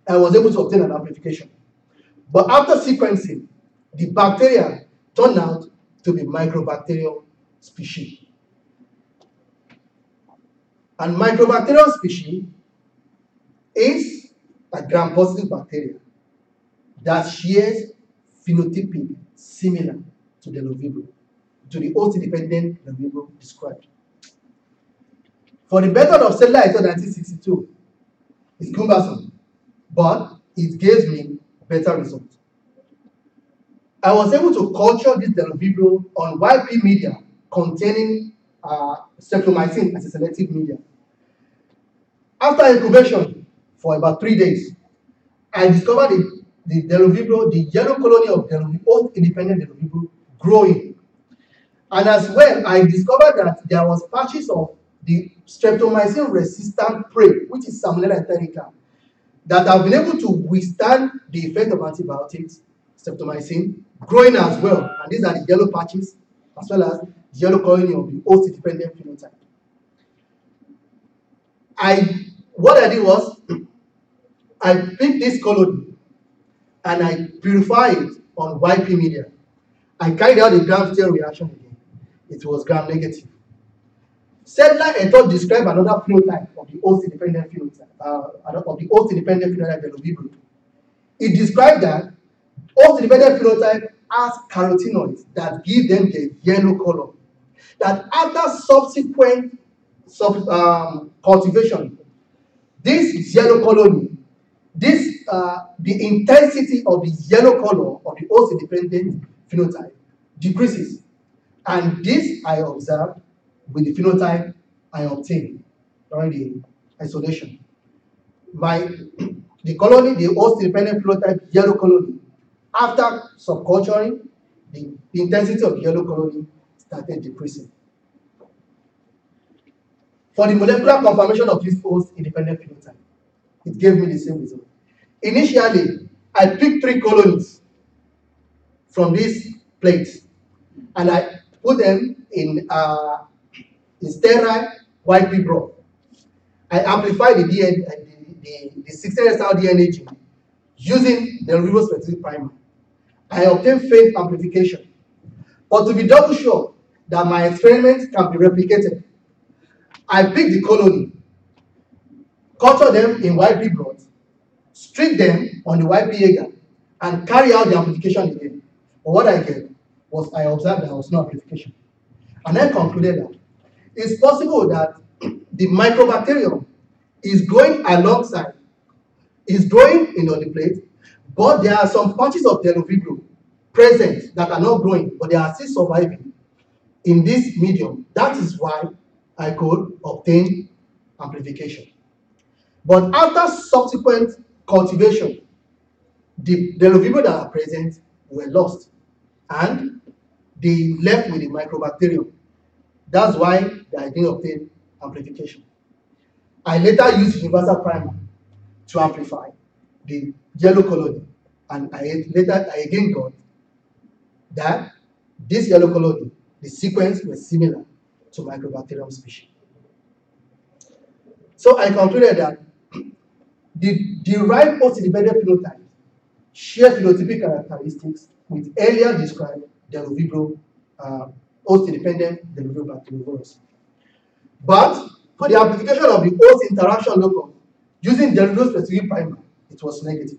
I was able to obtain an amplification. But after sequencing, the bacteria turned out to be microbacterial species. And microbacterial species is a gram-positive bacteria that shares phenotypic similar to the Bdellovibrio, to the host-independent Bdellovibrio described. For the method of cellular et al. 1962, it's cumbersome, but it gives me better results. I was able to culture this Bdellovibrio on YP media containing streptomycin as a selective media. After incubation for about 3 days, I discovered the Bdellovibrio, the yellow colony of host-independent Bdellovibrio growing. And as well, I discovered that there was patches of the streptomycin-resistant prey, which is Salmonella enterica, that have been able to withstand the effect of antibiotics, streptomycin, growing as well. And these are the yellow patches, as well as the yellow colony of the host-independent phenotype. What I did was, I picked this colony and I purified it on YP media. I carried out the gram-tail reaction again. It was gram-negative. Sedler et al. Described another phenotype of the host-independent phenotype Bdellovibrio. It described that host-independent phenotype has carotenoids that give them the yellow color. That after subsequent cultivation, this yellow colony, the intensity of the yellow color of the host-independent phenotype decreases. And this I observed with the phenotype I obtained during the isolation. The host-independent phenotype yellow colony, after subculturing, the intensity of the yellow colony started decreasing. For the molecular confirmation of this host-independent phenotype, it gave me the same result. Initially, I picked 3 colonies from this plate, and I put them in sterile YP broth. I amplified the DNA, the 16SR DNA gene using the Bdellovibrio-specific primer. I obtained faint amplification. But to be double sure that my experiment can be replicated, I picked the colony, culture them in YP broth, streak them on the YP agar, and carry out the amplification again. But what I get was I observed there was no amplification. And I concluded that it's possible that the microbacterium is growing alongside, is growing on the plate, but there are some patches of Bdellovibrio present that are not growing, but they are still surviving in this medium. That is why I could obtain amplification. But after subsequent cultivation, the Bdellovibrio that are present were lost, and they left with the microbacterium. That's why I didn't obtain amplification. I later used universal primer to amplify the yellow colony, and I again got that This yellow color, the sequence was similar to Microbacterium species. So I concluded that the derived host-independent phenotype share phenotypic characteristics with earlier described Bdellovibrio host-independent Bdellovibrio. But for the amplification of the host interaction locus using Bdellovibrio-specific primer, it was negative.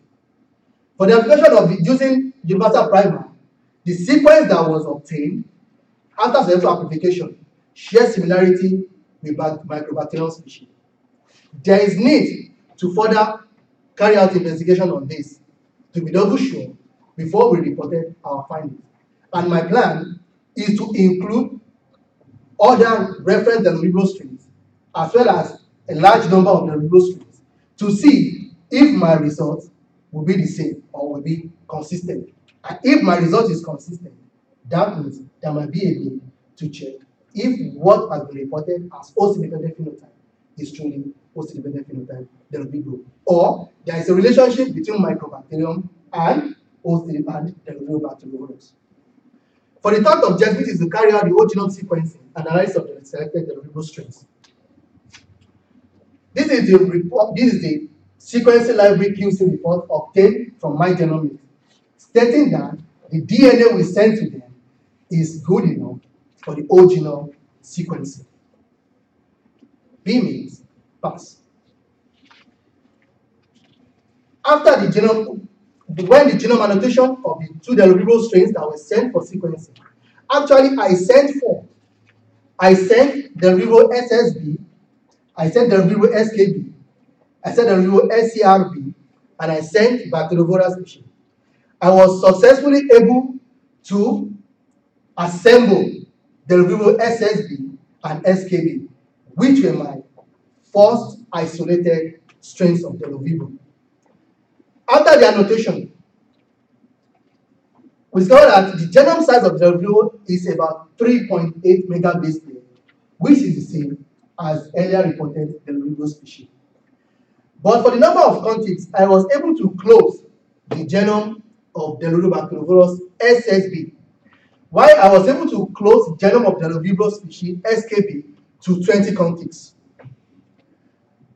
For the application of using universal primer, the sequence that was obtained after selective amplification shares similarity with Microbacterium species. There is need to further carry out investigation on this to be double sure before we reported our findings. And my plan is to include other reference Bdellovibrio strains as well as a large number of Bdellovibrio strains to see if my results will be the same or will be consistent. And if my result is consistent, that means there might be a need to check if what has been reported as host-independent phenotype is truly host-independent phenotype Bdellovibrio, or there is a relationship between Microbacterium and host-independent Bdellovibrio. For the third objective is to carry out the whole genome sequencing and analysis of the selected Bdellovibrio strains. This is the report. This is the sequencing library QC report obtained from my genomics, stating that the DNA we sent to them is good enough for the whole genome sequencing. B means pass. After the genome, when the genome annotation of the two Bdellovibrio strains that were sent for sequencing, actually I sent four. I sent Bdellovibrio SSB, I sent Bdellovibrio SKB, I sent Bdellovibrio SCRB, and I sent Bacterovirus species. I was successfully able to assemble Bdellovibrio SSB and SKB, which were my first isolated strains of Bdellovibrio. After the annotation, we discovered that the genome size of Bdellovibrio is about 3.8 megabase pair, which is the same as earlier reported Bdellovibrio species. But for the number of contigs, I was able to close the genome of Bdellovibrio SSB, while I was able to close the genome of Bdellovibrio species SKB to 20 contigs.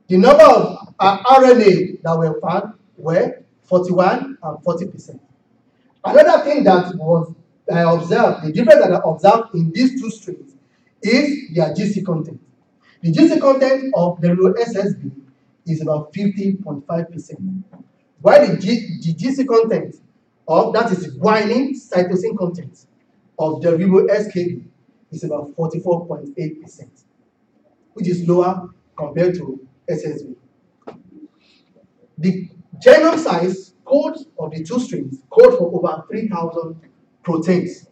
The number of RNA that were found were 41 and 40%. Another thing that was observed, the difference that I observed in these two strains is their GC content. The GC content of Bdellovibrio SSB is about 50.5%, while the GC content of, that is guanine cytosine content of Bdellovibrio SKB is about 44.8%, which is lower compared to SSB. The genome size code of the two strains code for over 3,000 proteins.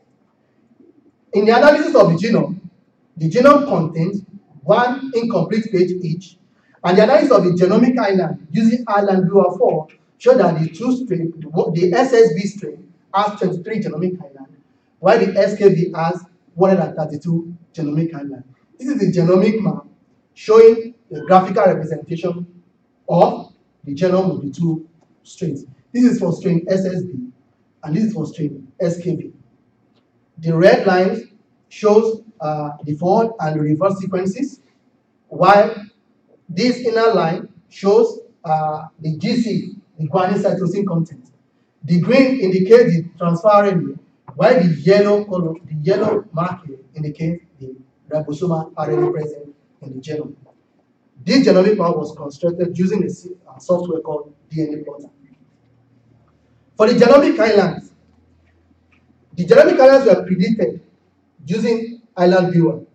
In the analysis of the genome contains one incomplete page each, and the analysis of the genomic island using island viewer 4 showed that the two strain, the SSB strain has 23 genomic island, while the SKB has 132 genomic island. This is the genomic map showing the graphical representation of the genome of the two strains. This is for strain SSB, and this is for strain SKB. The red line shows the forward and reverse sequences, while this inner line shows the GC, the guanine cytosine content. The green indicates the transfer RNA, while the yellow color, the yellow marker indicates the ribosomal RNA present in the genome. This genomic map was constructed using a software called DNA Plotter. For the genomic islands were predicted using Island Viewer.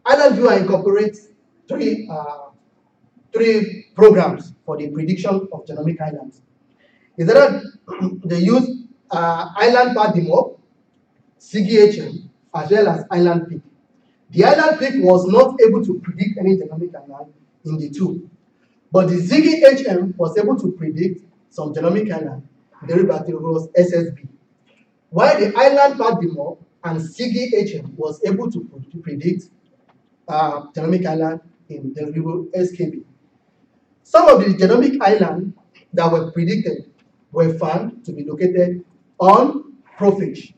Island Viewer incorporates three programs for the prediction of genomic islands. Is that they use Island Padimop, CGHM, as well as Island Peak. The Island Peak was not able to predict any genomic island in the two, but the CGHM was able to predict some genomic island Bdellovibrio SSB, while the Island Padimop and CGHM was able to predict genomic island in Bdellovibrio SKB. Some of the genomic islands that were predicted were found to be located on prophage.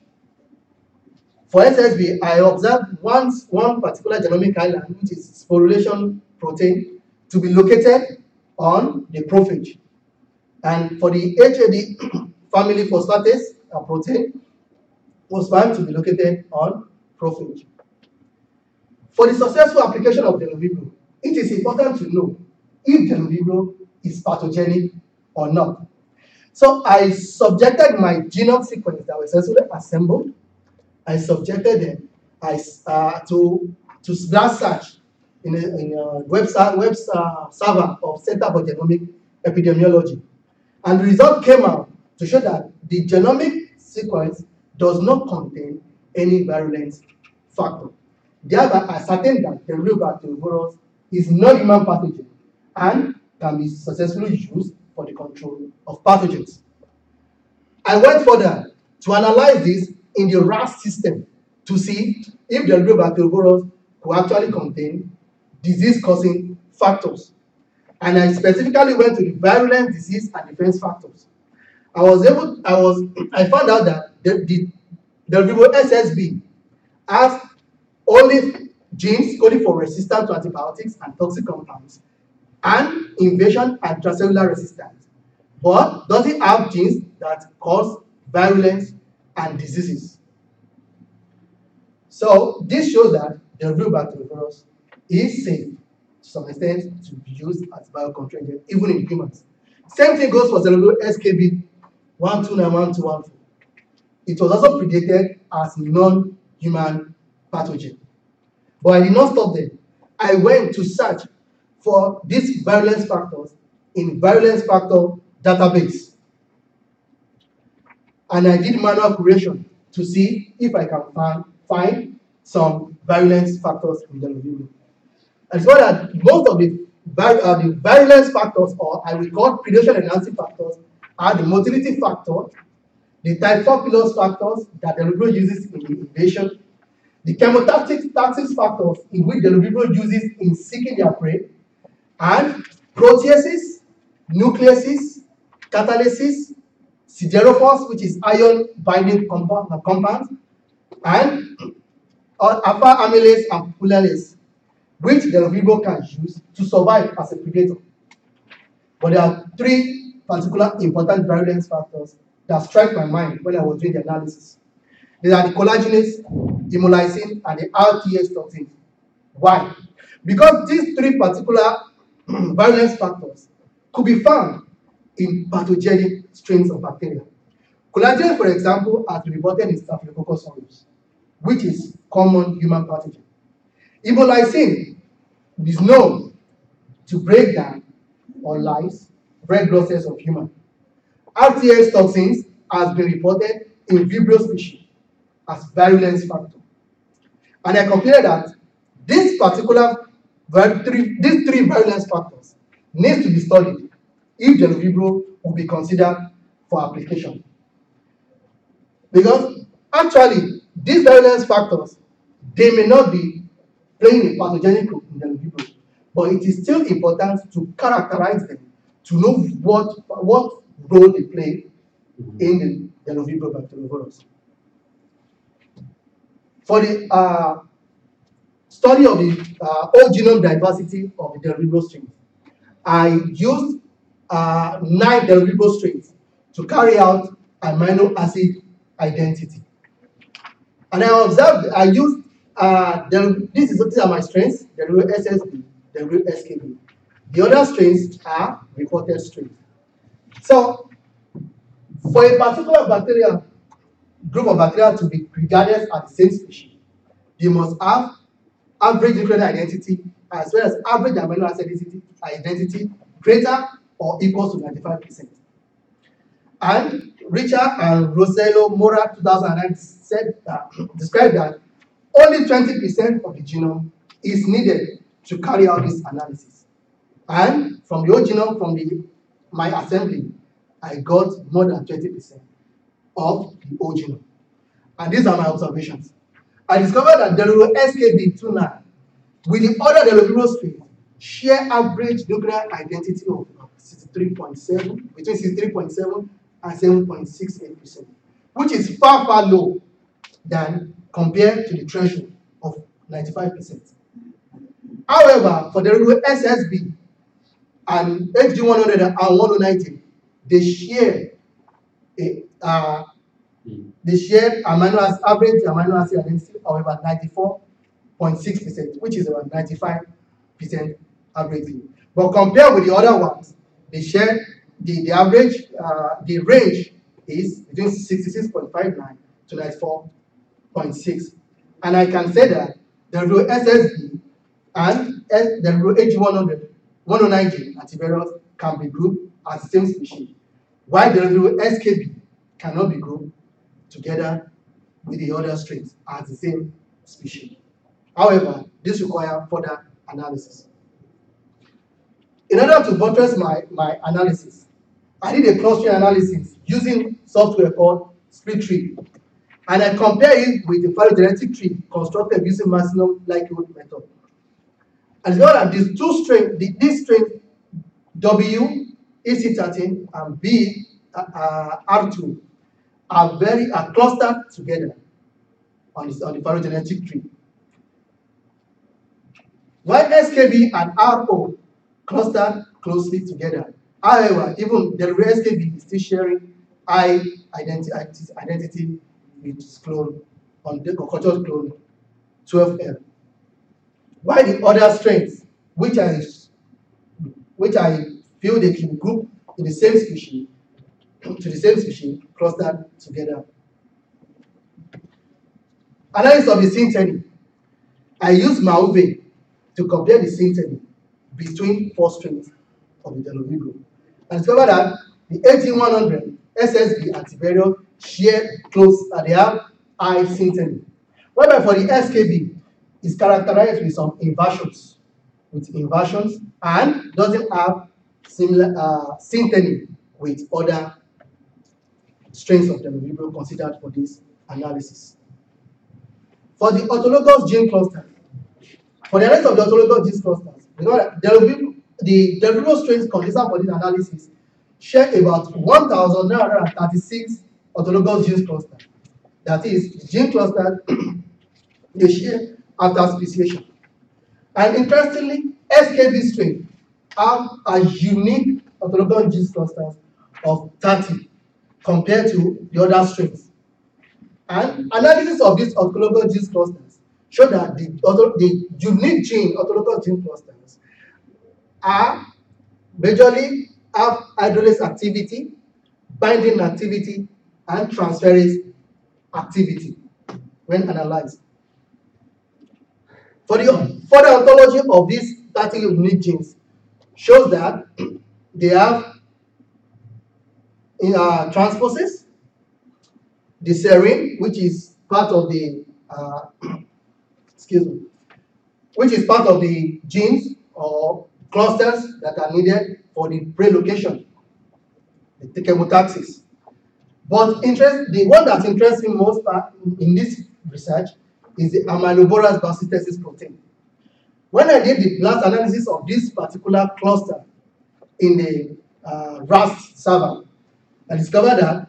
For SSB, I observed one particular genomic island, which is sporulation protein, to be located on the prophage. And for the HAD family phosphatase protein, was found to be located on prophage. For the successful application of Bdellovibrio, it is important to know if Bdellovibrio is pathogenic or not. So I subjected my genome sequence that was successfully assembled. I subjected them to blast search in a web server of Center for Genomic Epidemiology. And the result came out to show that the genomic sequence does not contain any virulence factor. Thereby, I ascertained that the Bdellovibrio is non-human pathogen and can be successfully used for the control of pathogens. I went further to analyze this in the RAS system to see if the Bdellovibrio could actually contain disease-causing factors. And I specifically went to the virulent disease and defense factors. I found out that the Bdellovibrio SSB has only genes coding for resistance to antibiotics and toxic compounds, and invasion and intracellular resistance, but doesn't have genes that cause virulence and So this shows that the Bdellovibrio is safe to some extent to be used as biocontrol agent, even in humans. Same thing goes for Bdellovibrio SKB 1291214. It was also predicted as non-human pathogen. But I did not stop there. I went to search for these virulence factors in virulence factor database. And I did manual curation to see if I can find some virulence factors in the Bdellovibrio. And so that most of the virulence factors, or I will call predation enhancing factors, are the motility factor, the type 4 pilus factors that the Bdellovibrio uses in invasion, the chemotaxis factors in which the Bdellovibrio uses in seeking their prey, and proteases, nucleases, catalases, siderophores, which is ion binding compounds, and alpha amylase and pullanase, which the Bdellovibrio can use to survive as a predator. But there are three particular important virulence factors that strike my mind when I was doing the analysis. They are the collagenase, hemolysin, and the RTS toxins. Why? Because these three particular virulence factors could be found in pathogenic strains of bacteria. Collagenase, for example, has been reported in Staphylococcus aureus, which is common human pathogen. Hemolysin is known to break down or lyse red blood cells of human. RTS toxins has been reported in Vibrio species as virulence factor. And I concluded that these three virulence factors need to be studied if the Bdellovibrio will be considered for application. Because actually, these virulence factors, they may not be playing a pathogenic role in the Bdellovibrio, but it is still important to characterize them to know what role they play in the Bdellovibrio bacteriovirus. For the study of the whole genome diversity of the Bdellovibrio strains, I used 9 Bdellovibrio strains to carry out amino acid identity. And I observed, I used, these are my strains, Bdellovibrio SSB, Bdellovibrio SKB. The other strains are reported strains. So, for a particular bacteria, group of bacteria to be regarded as the same species, they must have average nucleotide identity as well as average amino acid identity greater or equal to 95%. And Richard and Rosello Mora 2009 described that only 20% of the genome is needed to carry out this analysis. And from the whole genome, from my assembly, I got more than 20% of the whole genome. And these are my observations. I discovered that Bdellovibrio SKB29 with the other Bdellovibrio strains share average nuclear identity of 63.7, between 63.7 and 7.68%, which is far, far low than compared to the threshold of 95%. However, for the regular SSB and HG100 and 190, they share average amino acid identity of about 94.6%, which is about 95% average. But compared with the other ones, they share the average, the range is between 66.59 to 94.6. And I can say that the SSB and the HG100, 190 antivirals can be grouped as the same species, while the SKB cannot be grouped together with the other strains as the same species. However, this requires further analysis. In order to buttress my analysis, I did a clustering analysis using software called split tree, and I compare it with the phylogenetic tree constructed using maximum likelihood method. And it's that these two strains, these strains W, EC13, and B, R2, are clustered together on the phylogenetic tree. While SKB and RO clustered closely together. However, even the SKB is still sharing I identity with its clone on the cultured clone 12L. While the other strains, which I feel they can group in the same species, clustered together. Analysis of the synteny. I use Mauve to compare the synteny between 4 strains of the Bdellovibrio, and discover that the 18100 SSB antivariant share close, they have high synteny. Whereby for the SKB, is characterized with some inversions, and doesn't have similar synteny with other strains of Bdellovibrio considered for this analysis. For the autologous gene clusters, for the rest of the autologous gene clusters, you know that the Bdellovibrio strains considered for this analysis share about 1,936 autologous gene clusters. That is, the gene clusters they share after speciation. And interestingly, SKB strain have a unique autologous gene clusters of 30 compared to the other strains. And analysis of these autologous gene clusters show that the unique gene autologous gene clusters are majorly have hydrolase activity, binding activity, and transferase activity when analyzed. For the ontology of these 30 unique genes shows that they have transposes, the serine, which is part of the which is part of the genes or clusters that are needed for the pre-location, the chemotaxis. But the one that interests me most in this research is the amyloborous basis protein. When I did the blast analysis of this particular cluster in the RAS server, I discovered that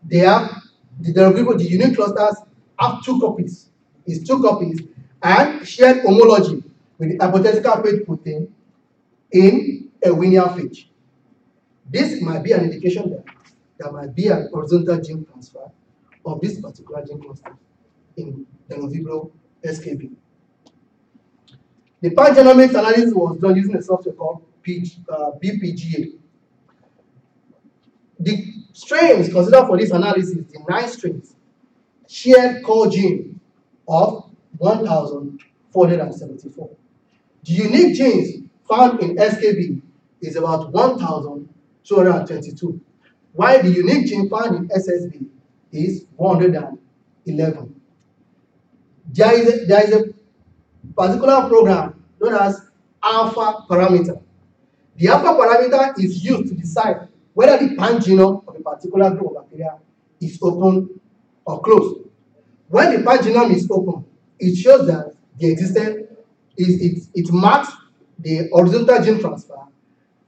they have the unique clusters have 2 copies. It's 2 copies and shared homology with the hypothetical phage protein in a Wiener phage. This might be an indication that there might be an horizontal gene transfer of this particular gene cluster in Bdellovibrio SKB. The pangenomics analysis was done using a software called BPGA. The strains considered for this analysis, the 9 strains, shared core gene of 1,474. The unique genes found in SKB is about 1,222, while the unique gene found in SSB is 111. There is a particular program known as alpha parameter. The alpha parameter is used to decide whether the pangenome of a particular group of bacteria is open or closed. When the pangenome is open, it shows that the existence it marks the horizontal gene transfer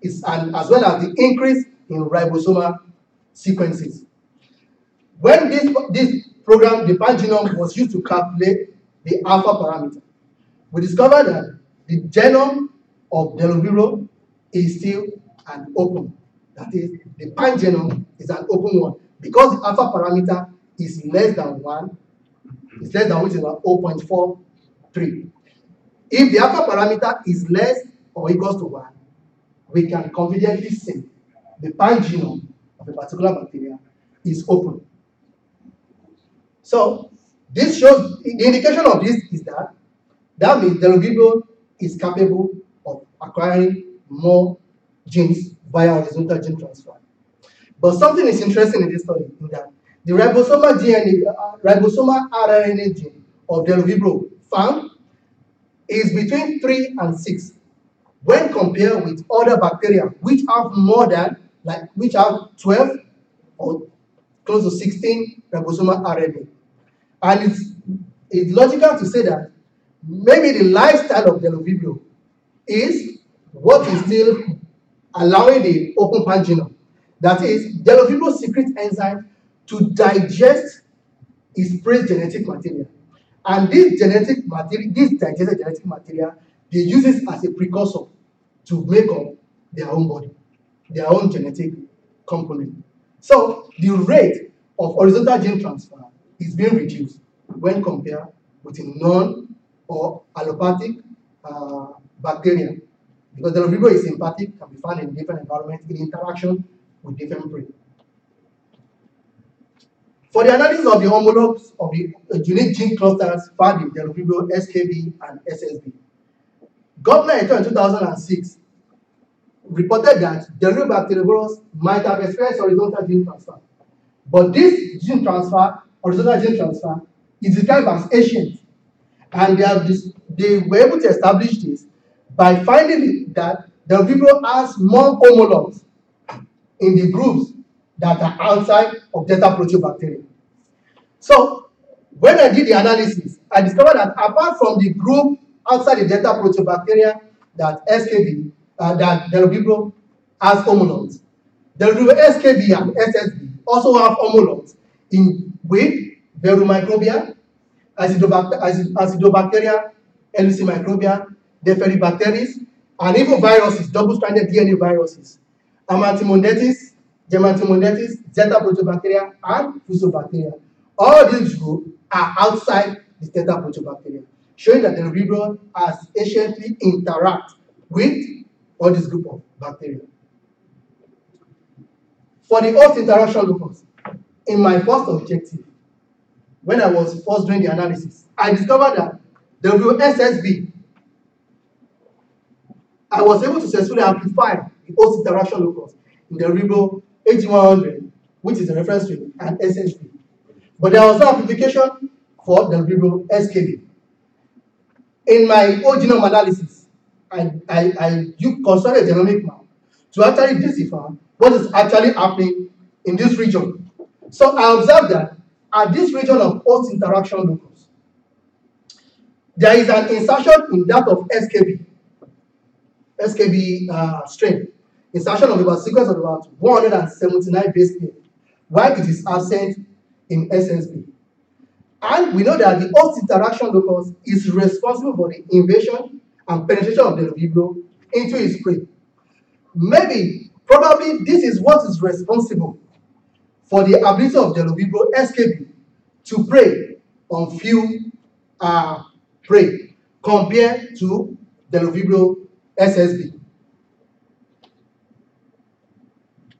as well as the increase in ribosomal sequences. When this program, the pan genome was used to calculate the alpha parameter. We discovered that the genome of Bdellovibrio is still an open. That is, the pan genome is an open one because the alpha parameter is less than 1, it's less than which is about 0.43. If the alpha parameter is less or equals to 1, we can conveniently say the pan genome of a particular bacteria is open. So this shows, the indication of this is that means Bdellovibrio is capable of acquiring more genes via horizontal gene transfer. But something is interesting in this study in that the ribosomal ribosomal RNA gene of Bdellovibrio found is between 3 and 6 when compared with other bacteria which have more than, which have 12 or close to 16 ribosomal RNA. And it's logical to say that maybe the lifestyle of Bdellovibrio is what is still allowing the open pan genome. That is, Bdellovibrio secretes enzymes to digest its prey genetic material. And this genetic material, this digested genetic material, they use it as a precursor to make up their own body, their own genetic component. So the rate of horizontal gene transfer is being reduced when compared with a non or allopathic bacteria, because Bdellovibrio is sympathetic, can be found in different environments in interaction with different prey. For the analysis of the homologs of the unique gene clusters found in Bdellovibrio, SKB, and SSB, Governor in 2006 reported that Bdellovibrio might have experienced horizontal gene transfer. But this gene transfer, horizontal gene transfer, is described as ancient. And they were able to establish this by finding that Bdellovibrio has more homologs in the groups that are outside of delta proteobacteria. So when I did the analysis, I discovered that apart from the group outside the delta proteobacteria, that SKB, that Bdellovibrio has homologs, Bdellovibrio SKB and SSB also have homologs in with Verumicrobia, Acidobacteria, Elucimicrobia, Deferibacteris, and even viruses, double-stranded DNA viruses, Amantimondetis, Gemantimondetis, Zeta Proteobacteria, and Fusobacteria. All these groups are outside the Zeta Proteobacteria, showing that the Bdellovibrio has anciently interact with all this group of bacteria. For the host interaction locus, in my first objective, when I was first doing the analysis, I discovered that the SSB, I was able to successfully amplify the host interaction locus in the Bdellovibrio AG100, which is a reference to an SSB. But there was no amplification for the Bdellovibrio SKB. In my whole genome analysis, I constructed a genomic map to actually decipher what is actually happening in this region. So I observed that at this region of host interaction locus, there is an insertion in that of SKB strain, insertion of about sequence of about 179 base pair, while it is absent in SSB. And we know that the host interaction locus is responsible for the invasion and penetration of the Bdellovibrio into its prey. Maybe, probably, this is what is responsible for the ability of Bdellovibrio SKB to prey on few prey compared to Bdellovibrio SSB.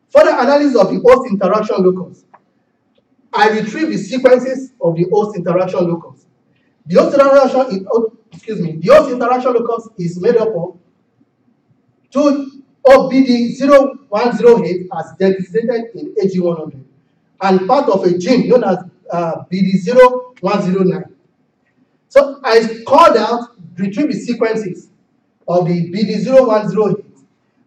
For the analysis of the host interaction locus, I retrieve the sequences of the host interaction locus. The host interaction locus is made up of BD0108 as designated in AG100 and part of a gene known as BD0109. So I called out, retrieved the sequences of the BD0108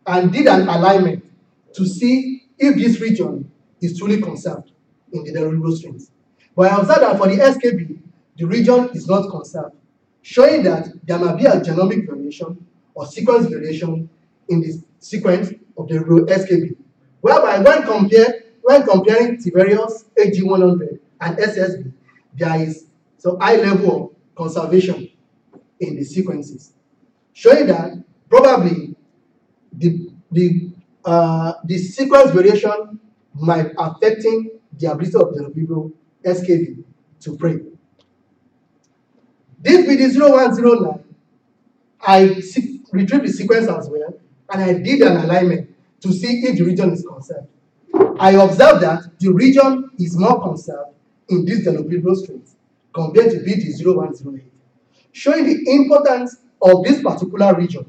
and did an alignment to see if this region is truly conserved in the Bdellovibrio strains. But I observed that for the SKB, the region is not conserved, showing that there might be a genomic variation or sequence variation in the sequence of the SKB. Whereby when comparing Tiberius AG100 and SSB, there is some high level of conservation in the sequences, showing that probably the sequence variation might affecting the ability of Bdellovibrio SKB to pray. This BD0109, I retrieved the sequence as well, and I did an alignment to see if the region is conserved. I observed that the region is more conserved in these Bdellovibrio strains compared to BD0108, showing the importance of this particular region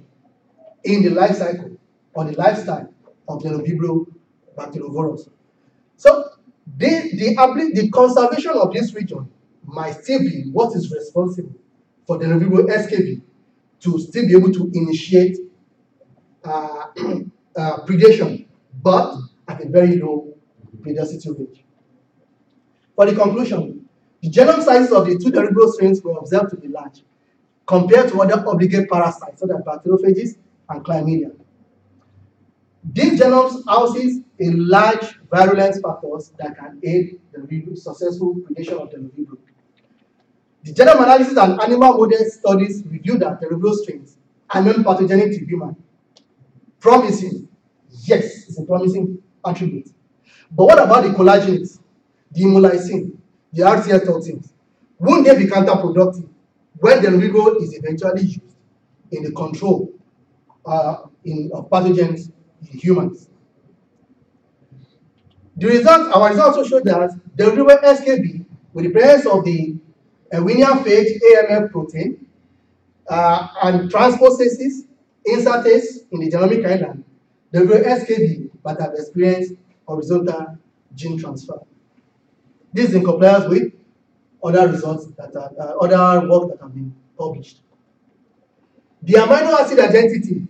in the life cycle or the lifestyle of Bdellovibrio bacteriovirus. So the conservation of this region might still be what is responsible for Bdellovibrio SKB to still be able to initiate predation, but at a very low predacity rate. For the conclusion, the genome sizes of the two Bdellovibrio strains were observed to be large compared to other obligate parasites such as bacteriophages and chlamydia. These genomes houses a large virulence factors that can aid the successful predation of Bdellovibrio. The genome analysis and animal model studies revealed that Bdellovibrio strains are non-pathogenic to human. Promising, yes, it's a promising attribute. But what about the collagenase, the hemolysin, the RCS toxins? Won't they be counterproductive when Bdellovibrio is eventually used in the control of pathogens in humans? Our results also showed that Bdellovibrio SKB, with the presence of the Erwinia phage AMF protein and transposases, insertase in the genomic island, Bdellovibrio SKB but have experienced horizontal gene transfer. This is in compliance with other results that are other work that have been published. The amino acid identity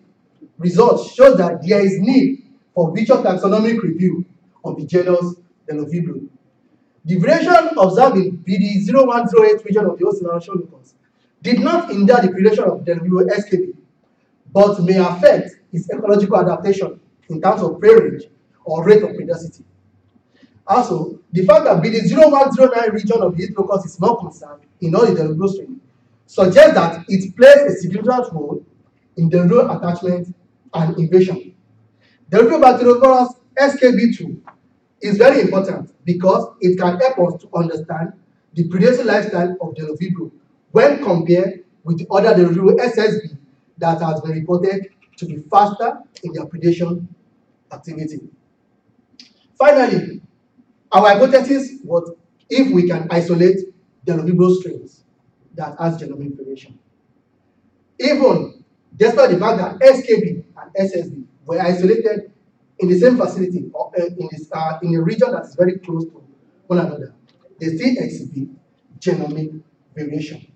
results shows that there is need for visual taxonomic review of the genus Bdellovibrio. The variation observed in BD0108 region of the host locus did not hinder the predation of Bdellovibrio SKB, but may affect its ecological adaptation in terms of prey range or rate of predacity. Also, the fact that BD0109 region of the host locus is not conserved in all the Bdellovibrio strains suggests that it plays a significant role in Bdellovibrio attachment and invasion. Bdellovibrio bacteriovirus SKB2 is very important because it can help us to understand the predatory lifestyle of Bdellovibrio when compared with the other Bdellovibrio SSB that has been reported to be faster in their predation activity. Finally, our hypothesis was if we can isolate Bdellovibrio strains that has genomic variation. Even despite the fact that SKB and SSB were isolated in the same facility or in a region that is very close to one another, they still exhibit genomic variation.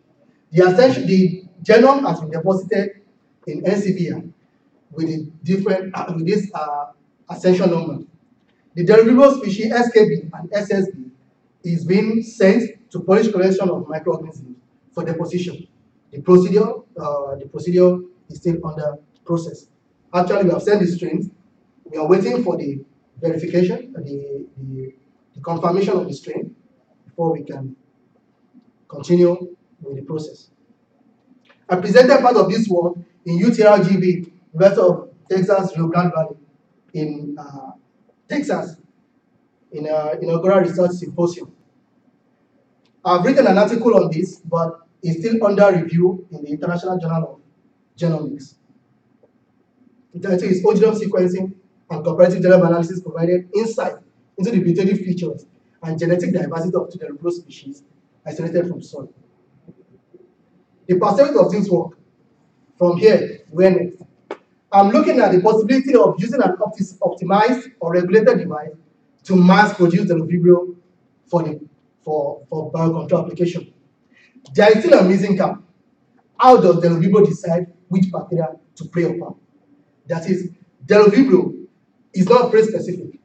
The genome has been deposited in NCBI with this ascension number. The Bdellovibrio species SKB and SSB is being sent to Polish collection of microorganisms for deposition. The procedure is still under process. Actually, we have sent the strains. We are waiting for the verification, the confirmation of the strain before we can continue with the process. I presented part of this work in UTRGV, University of Texas, Rio Grande Valley, in Texas, in an inaugural research symposium. I've written an article on this, but it's still under review in the International Journal of Genomics. The title is Whole Genome Sequencing and Comparative Genome Analysis Provided Insight into the Mutative Features and Genetic Diversity of Bdellovibrio species isolated from soil. The perspective of this work, from here, where next? I'm looking at the possibility of using an optimized or regulated device to mass produce Bdellovibrio for biocontrol application. There is still a missing gap. How does Bdellovibrio decide which bacteria to prey upon? That is, Bdellovibrio is not prey specific.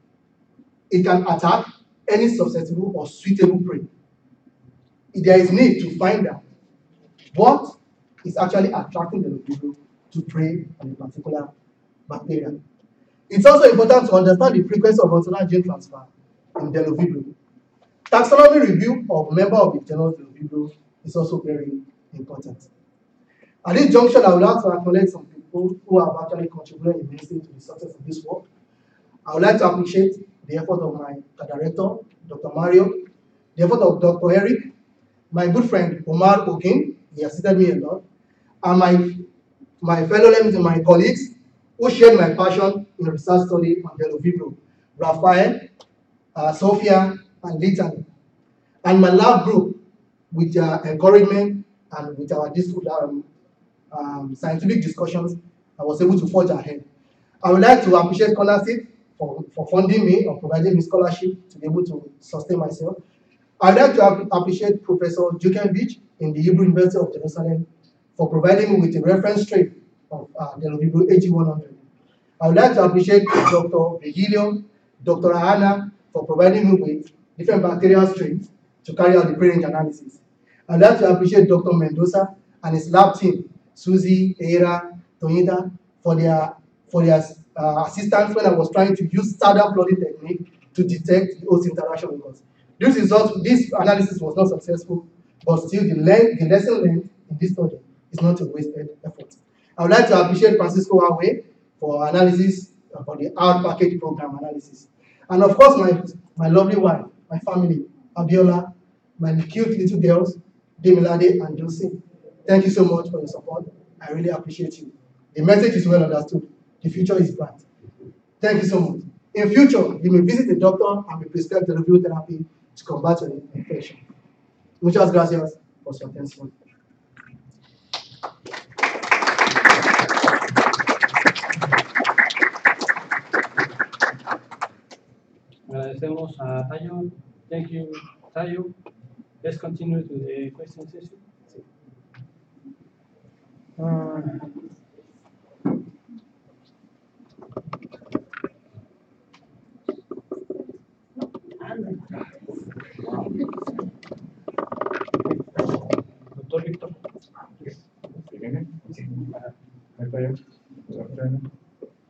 It can attack any susceptible or suitable prey. There is need to find out what is actually attracting Bdellovibrio to prey on a particular bacteria. It's also important to understand the frequency of autosomal gene transfer in Bdellovibrio. Taxonomy review of member of the genus Bdellovibrio is also very important. At this juncture, I would like to acknowledge some people who have actually contributed immensely to the success of this work. I would like to appreciate the effort of my director, Dr. Mario, the effort of Dr. Eric, my good friend Omar Ogin, he assisted me a lot, and my fellow members and my colleagues who shared my passion in research study on Bdellovibrio, Raphael, Sophia, and Litany, and my lab group with their encouragement and with our scientific discussions, I was able to forge ahead. I would like to appreciate scholarship for funding me or providing me scholarship to be able to sustain myself. I would like to appreciate Professor Djukovic in the Hebrew University of Jerusalem for providing me with a reference strain of Bdellovibrio AG100. I would like to appreciate Dr. Virgilio, Dr. Anna for providing me with different bacterial strains to carry out the pre-range analysis. I would like to appreciate Dr. Mendoza and his lab team, Susie, Eira, Tonita, for their assistance when I was trying to use standard plotting technique to detect the host interaction with us. This analysis was not successful, but still the lesson learned in this study is not a wasted effort. I would like to appreciate Francisco Awe for analysis for the out package program analysis. And of course, my lovely wife, my family, Abiola, my cute little girls, Demilade and Josie. Thank you so much for your support. I really appreciate you. The message is well understood. The future is bright. Thank you so much. In future, you may visit a doctor and be prescribed Bdellovibrio therapy to combat your infection. Muchas gracias por su atención. Agradecemos a Tayo. Thank you, Tayo. Let's continue to the question session. Doctor Víctor.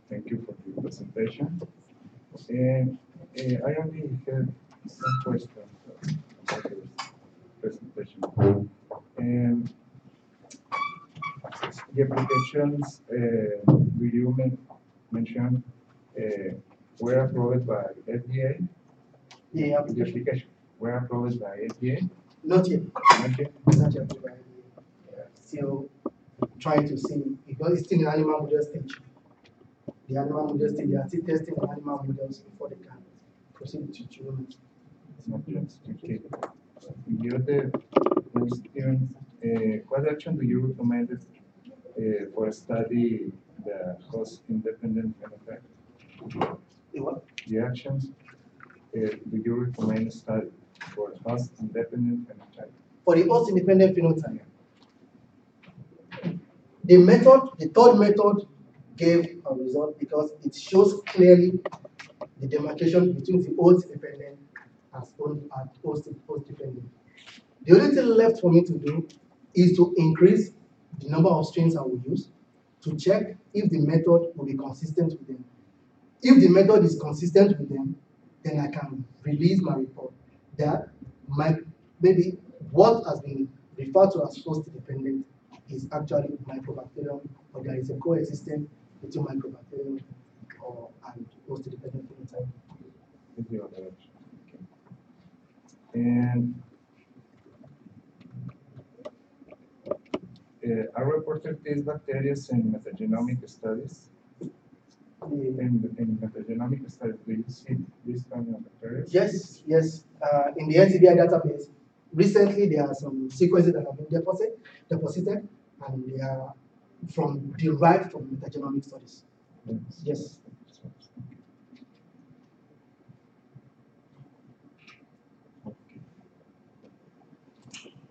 Thank you for the presentation. I only have some questions about the presentation. The applications you mentioned were approved by FDA. The The application, application were approved by FDA. not yet. Not yet. Not yet. Still trying to see, because it's still in animal model stage. The animal model stage, they are still testing the animal models before they can proceed to humans. Not yet. Okay. The other question, what action do you recommend for study the host independent phenotype? The what? The actions do you recommend study for host independent phenotype? For the host independent phenotype, the third method gave a result because it shows clearly the demarcation between the host dependent and host dependent. The only thing left for me to do is to increase the number of strains I will use to check if the method will be consistent with them. If the method is consistent with them, then I can release my report that maybe what has been referred to as host dependent is actually microbacterium, or there is a coexistence between microbacterium and host dependent phenotype. Is the other option. Okay. And are reported these bacteria in metagenomic studies? In metagenomic studies, do you see this kind of bacteria? Yes. In the NCBI database, recently there are some sequences that have been deposited, and they are derived from metagenomic studies. Yes. Okay.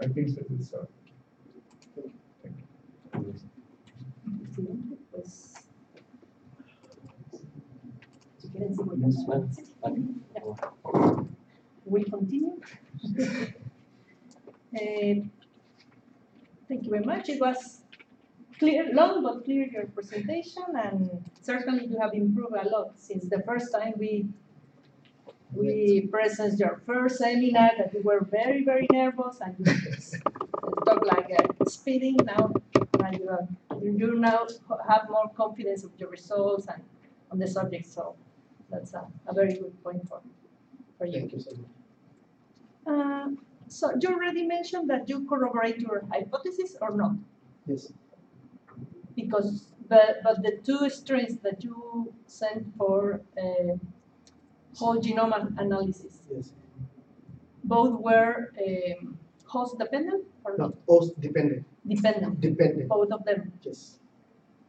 I think that is all. Thank you. Pues, si quieren, seguimos. We continue. Thank you very much. It was clear, long but clear your presentation, and certainly you have improved a lot since the first time we We present your first seminar that you were very, very nervous and you talk like speeding now. And you now have more confidence of your results and on the subject. So that's a very good point for you. Thank you so much. So you already mentioned that you corroborate your hypothesis or not? Yes. Because but the two strains that you sent for whole genome analysis, Yes. both were host dependent or Not host dependent. dependent? Dependent. Both of them. Yes.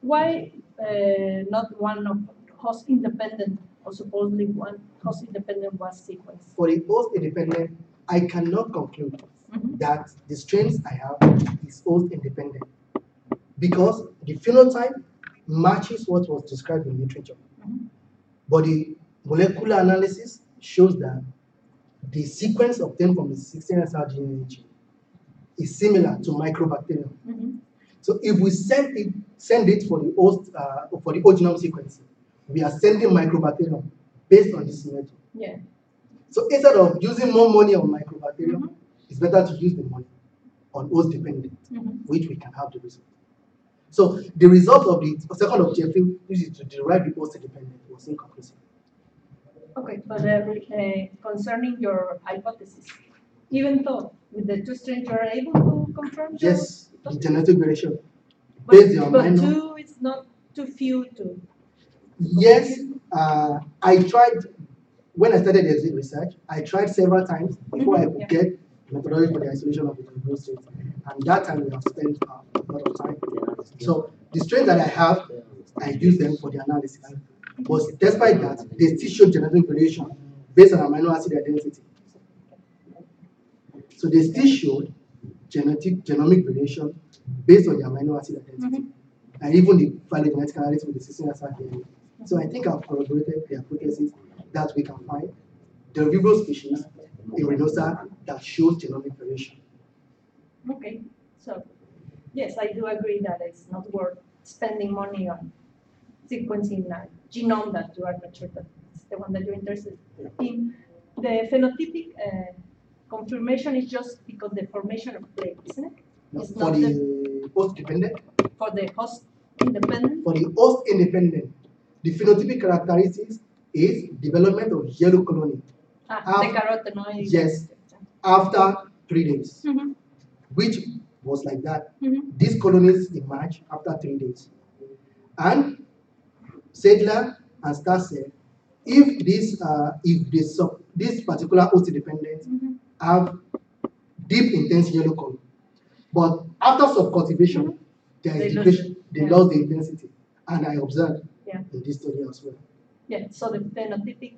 Why not one of host independent, or supposedly one host independent was sequenced? For the host independent, I cannot conclude Mhm. that the strains I have is host independent because the phenotype matches what was described in literature. Mhm. But the molecular analysis shows that the sequence obtained from the 16SR gene is similar to microbacterium. Mhm. So if we send it for the host for the whole genome sequencing, we are sending microbacterium based on this method. Yeah. So instead of using more money on microbacterium, Mhm. it's better to use the money on host dependent, Mhm. which we can have the result. So the result of the second objective, which is to derive the host dependent, was inconclusive. Okay, but concerning your hypothesis, even though with the two strains you are able to confirm your Yes, the hypothesis, genetic variation but, based on but minor. two is not too few to. Yes, I tried when I started the research. I tried several times before I could Yeah. get methodology for the isolation of the growth strains, and that time we have spent a lot of time. So the strains that I have, I use them for the analysis. But despite that, they still show genetic variation based on amino acid identity. So they still showed genomic variation based on the amino acid identity, and even the phylogenetic analysis with the 16SR DNA. So I think I've corroborated the hypothesis that we can find Bdellovibrio species in Reynosa that shows genomic variation. Okay, so yes, I do agree that it's not worth spending money on sequencing a genome that you are not sure that it's the one that you're interested in. The phenotypic confirmation is just because the formation of plate, isn't it? No, It's for not the host dependent, for the host independent. for the host independent, the phenotypic characteristics is development of yellow colony. The carotenoid. Yes, after 3 days, Mhm. which was like that. Mhm. These colonies emerge after 3 days. And Sedler and Starr said, this particular host dependent Mhm. have deep intense yellow color, but after subcultivation, there is They lose depletion. it. They Yeah. lost the intensity, and I observed Yeah. in this study as well. Yeah, so the phenotypic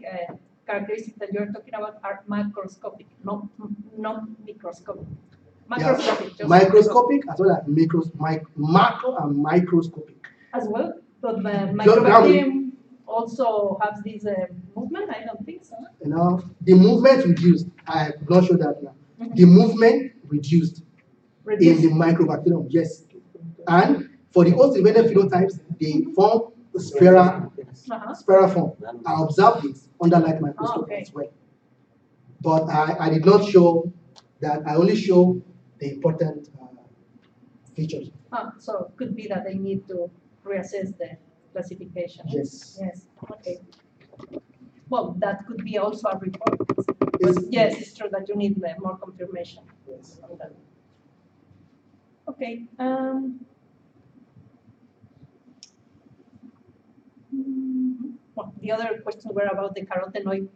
characteristics that you're talking about are macroscopic, not microscopic. Macroscopic, just Microscopic as well as macro and microscopic. as well, but the Just now microbacterium also has this movement. I don't think so. You know, the movement reduced. I could not show that now. Mhm. The movement reduced Reduce. in the microbacterium, yes. And for the host dependent phenotypes, they form spiral form. I observed this under light microscope okay. as well. But I did not show that. I only show the important features. So could be that they need to reassess the classification. Yes. Yes. Okay. Well, that could be also a report. It's- But yes, it's true that you need more confirmation Yes. on that. Okay. Well, the other questions were about the carotenoid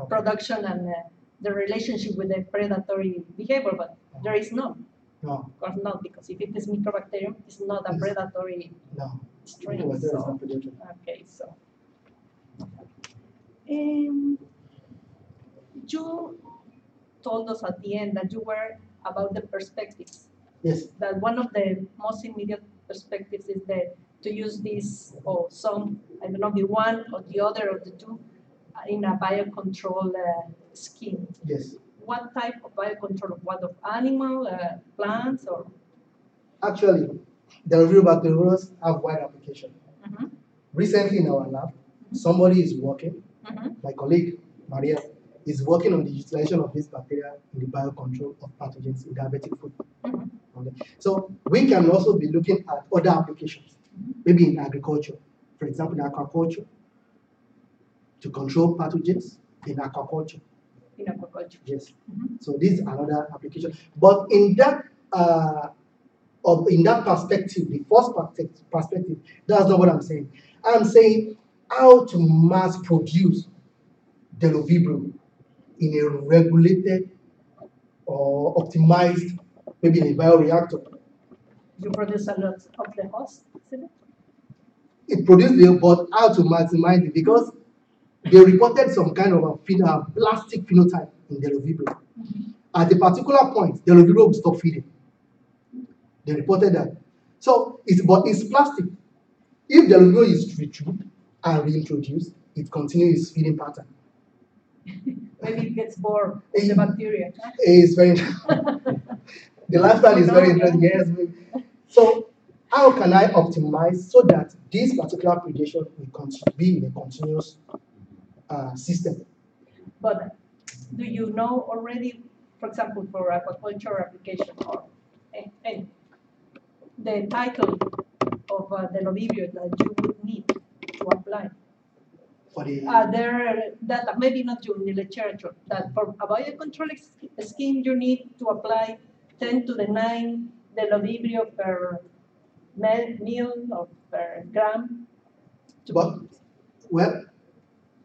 production and the relationship with the predatory behavior, but there is none. No. Of course not, because if it is microbacterium, it's not a predatory No. strain. No, there is So, no predatory. okay, so. You told us at the end that you were about the perspectives. Yes. That one of the most immediate perspectives is that to use this or some, I don't know, the one or the other of the two in a biocontrol scheme. Yes. What type of biocontrol? What of animal, plants, or? Actually, the Bdellovibrio have wide application. Mhm. Recently in our lab, somebody is working, Mhm. my colleague, Maria, is working on the utilization of this bacteria in the biocontrol of pathogens in diabetic food. Okay. So we can also be looking at other applications, maybe in agriculture, for example, in aquaculture, to control pathogens in aquaculture. In aquaculture. Yes. So this is another application. But in that perspective, the first perspective, that's not what I'm saying. I'm saying how to mass produce Bdellovibrio in a regulated or optimized, maybe in a bioreactor. You produce a lot of the host, isn't it? It produced the, but how to maximize it, because they reported some kind of a plastic phenotype in Bdellovibrio. At a particular point, Bdellovibrio will stop feeding. They reported that. So it's plastic. If Bdellovibrio is retrieved and reintroduced, it continues its feeding pattern. Maybe it gets bored of the bacteria. It's very the lifestyle is very interesting. Yes. So how can I optimize so that this particular predation will be in a continuous system? But do you know already, for example, for aquaculture application or any, the title of the Bdellovibrio that you would need to apply? For the That maybe not in the literature, that for a biocontrol scheme you need to apply 10 to the 9 Bdellovibrio per meal or per gram. But, well,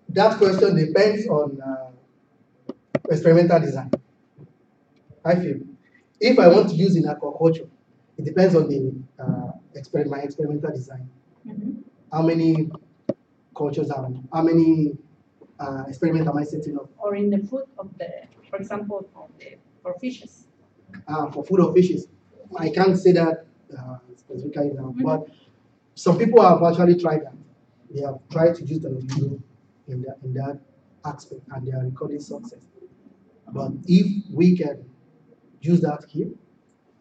that question depends on experimental design. I feel if I want to use in aquaculture, it depends on the my experimental design. How many cultures how many experiments am I setting up? Or in the food of the, for example, for fishes. For food of fishes, I can't say that specifically now, but some people have actually tried that. They have tried to use the video in that aspect, and they are recording success. But if we can use that here,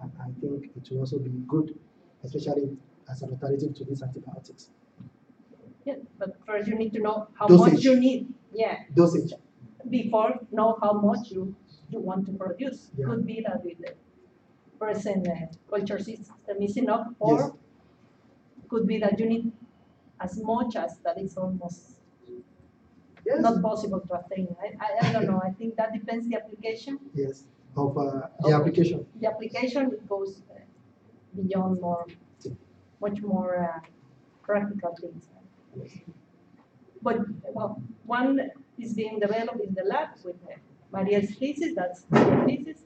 I think it will also be good, especially as an alternative to these antibiotics. Yeah, but first you need to know how Dosage. much you need. Yeah. Dosage. Before know how much you want to produce. Yeah. Could be that with the present culture system is enough, or Yes. could be that you need as much as that is almost Yes. not possible to attain. I don't know. I think that depends the application. Yes. Of the application. The application goes beyond much more practical things. Yes. But well, one is being developed in the lab with Maria's thesis, that's your thesis.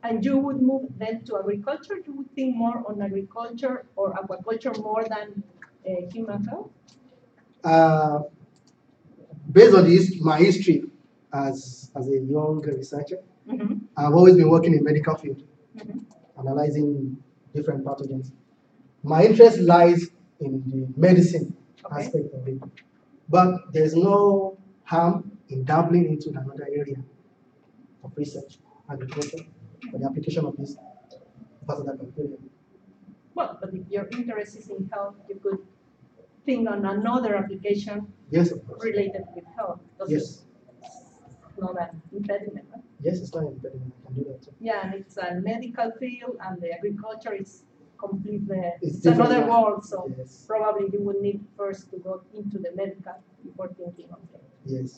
And you would move then to agriculture? You would think more on agriculture or aquaculture more than human health? Based on my history as a young researcher, I've always been working in medical field, analyzing different pathogens. My interest lies in the medicine aspect of it, but there's no harm in dabbling into another area of research, agriculture, for the application of this pathogen bacteria. Well, but if your interest is in health, you could think on another application related with health. Yes. It's not an impediment. Right? Yes, it's not an impediment. I can do that too. Yeah, and it's a medical field, and the agriculture is completely, It's another world, so yes. Probably you would need first to go into the medical before thinking of the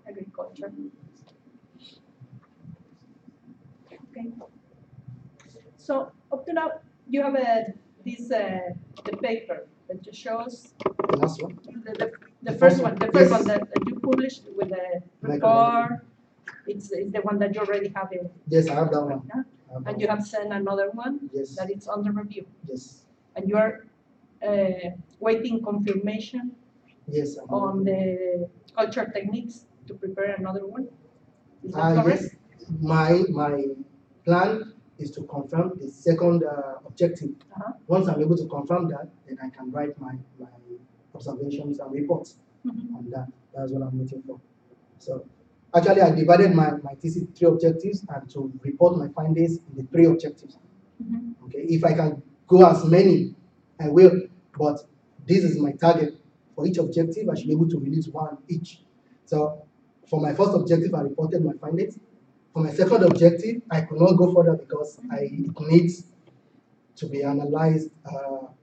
agriculture. Okay. So up to now, you have the paper that just shows The last one. the first one that you published with the report. It's the one that you already have in. Yes, I have that one. And you have sent another one that it's under review. Yes. And you are waiting confirmation on the culture techniques to prepare another one. Is that correct? Yes. My plan is to confirm the second objective. Once I'm able to confirm that, then I can write my observations and reports on that. That's what I'm waiting for. So actually, I divided my thesis in 3 objectives and to report my findings in the 3 objectives. Okay, if I can go as many, I will. But this is my target for each objective. I should be able to release 1 each. So For my first objective, I reported my findings. For my second objective, I could not go further because it needs to be analyzed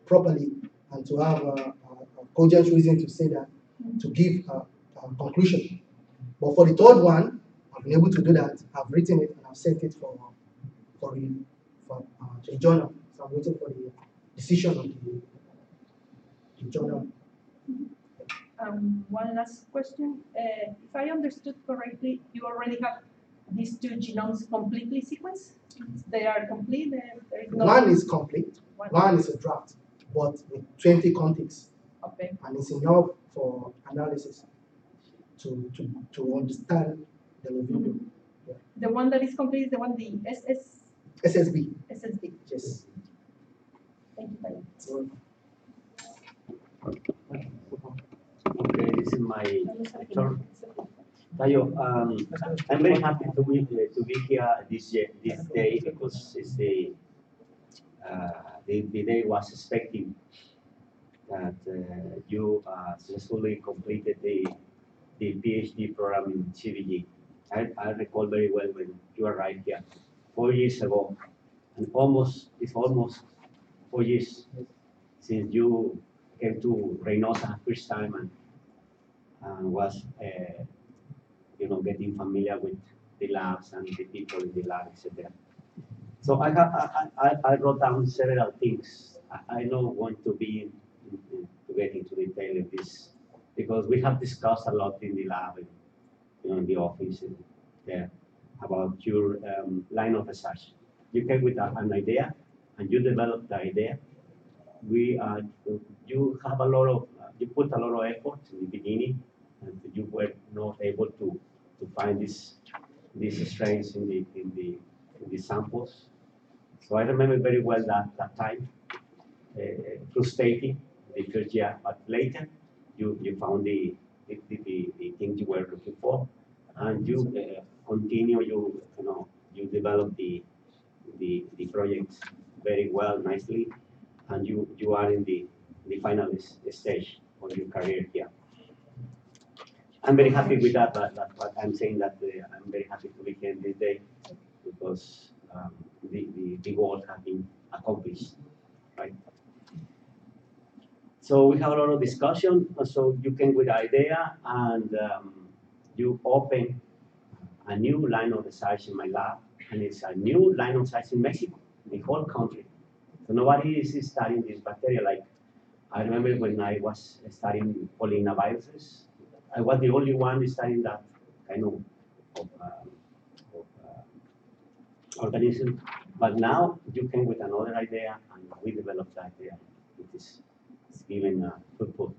properly and to have a cogent reason to say that, to give a conclusion. But for the third one, I've been able to do that. I've written it and I've sent it to a journal. So I'm waiting for the decision of the journal. One last question. If I understood correctly, you already have these two genomes completely sequenced? They are complete? There is no... One is complete, one is a draft, but with 20 contigs. Okay. And it's enough for analysis to understand the Bdellovibrio. Yeah. The one that is complete is the one, the SSB. SSB. Yes. Thank you very much. Okay, this is my turn. Tayo, I'm very happy to be here this day because it's the day was expecting that you successfully completed the PhD program in CBG. I recall very well when you arrived here 4 years ago, and it's almost 4 years since you came to Reynosa first time and was getting familiar with the labs and the people in the lab, etc. So I wrote down several things. I don't want to get into detail of this because we have discussed a lot in the lab and in the office and there about your line of research. You came with an idea and you developed the idea. You have you put a lot of effort in the beginning, and you were not able to find these strains in the samples. So I remember very well that time, frustrating the first year, but later you found the thing you were looking for, and you continue. You develop the project very well, nicely, and you are in the final stage of your career here. I'm very happy with that, but I'm saying that I'm very happy to be here this day because the goals have been accomplished, right? So we have a lot of discussion. So you came with the idea and you open a new line of research in my lab, and it's a new line of research in Mexico, the whole country. So nobody is studying this bacteria. Like I remember when I was studying polynaviruses, I was the only one studying that kind of organism. But now you came with another idea, and we developed that idea. It is giving fruitful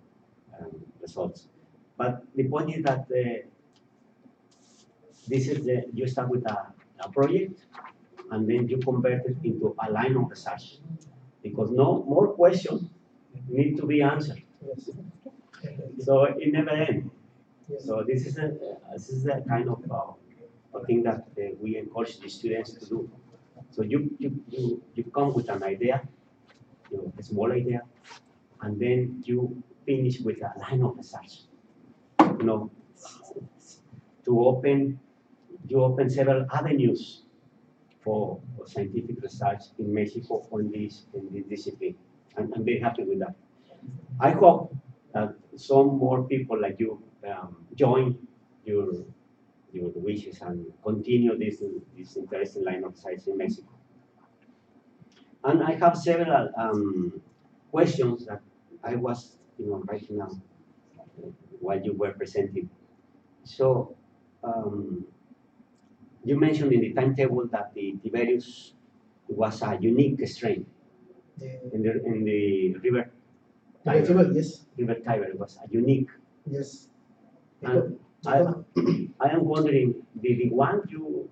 results. But the point is that you start with a project, and then you convert it into a line of research, because no more questions need to be answered. Yes. So it never ends. Yes. So this is a kind of a thing that we encourage the students to do. So you come with an idea, a small idea, and then you finish with a line of research. You open several avenues for scientific research in Mexico on this discipline. And I'm very happy with that. I hope that some more people like you join your wishes and continue this interesting line of research in Mexico. And I have several questions that I was writing down while you were presenting. So you mentioned in the timetable that the Tiberius was a unique strain in the river Tiber. Yes. River Tiber was a unique. Yes. And I am wondering, the one you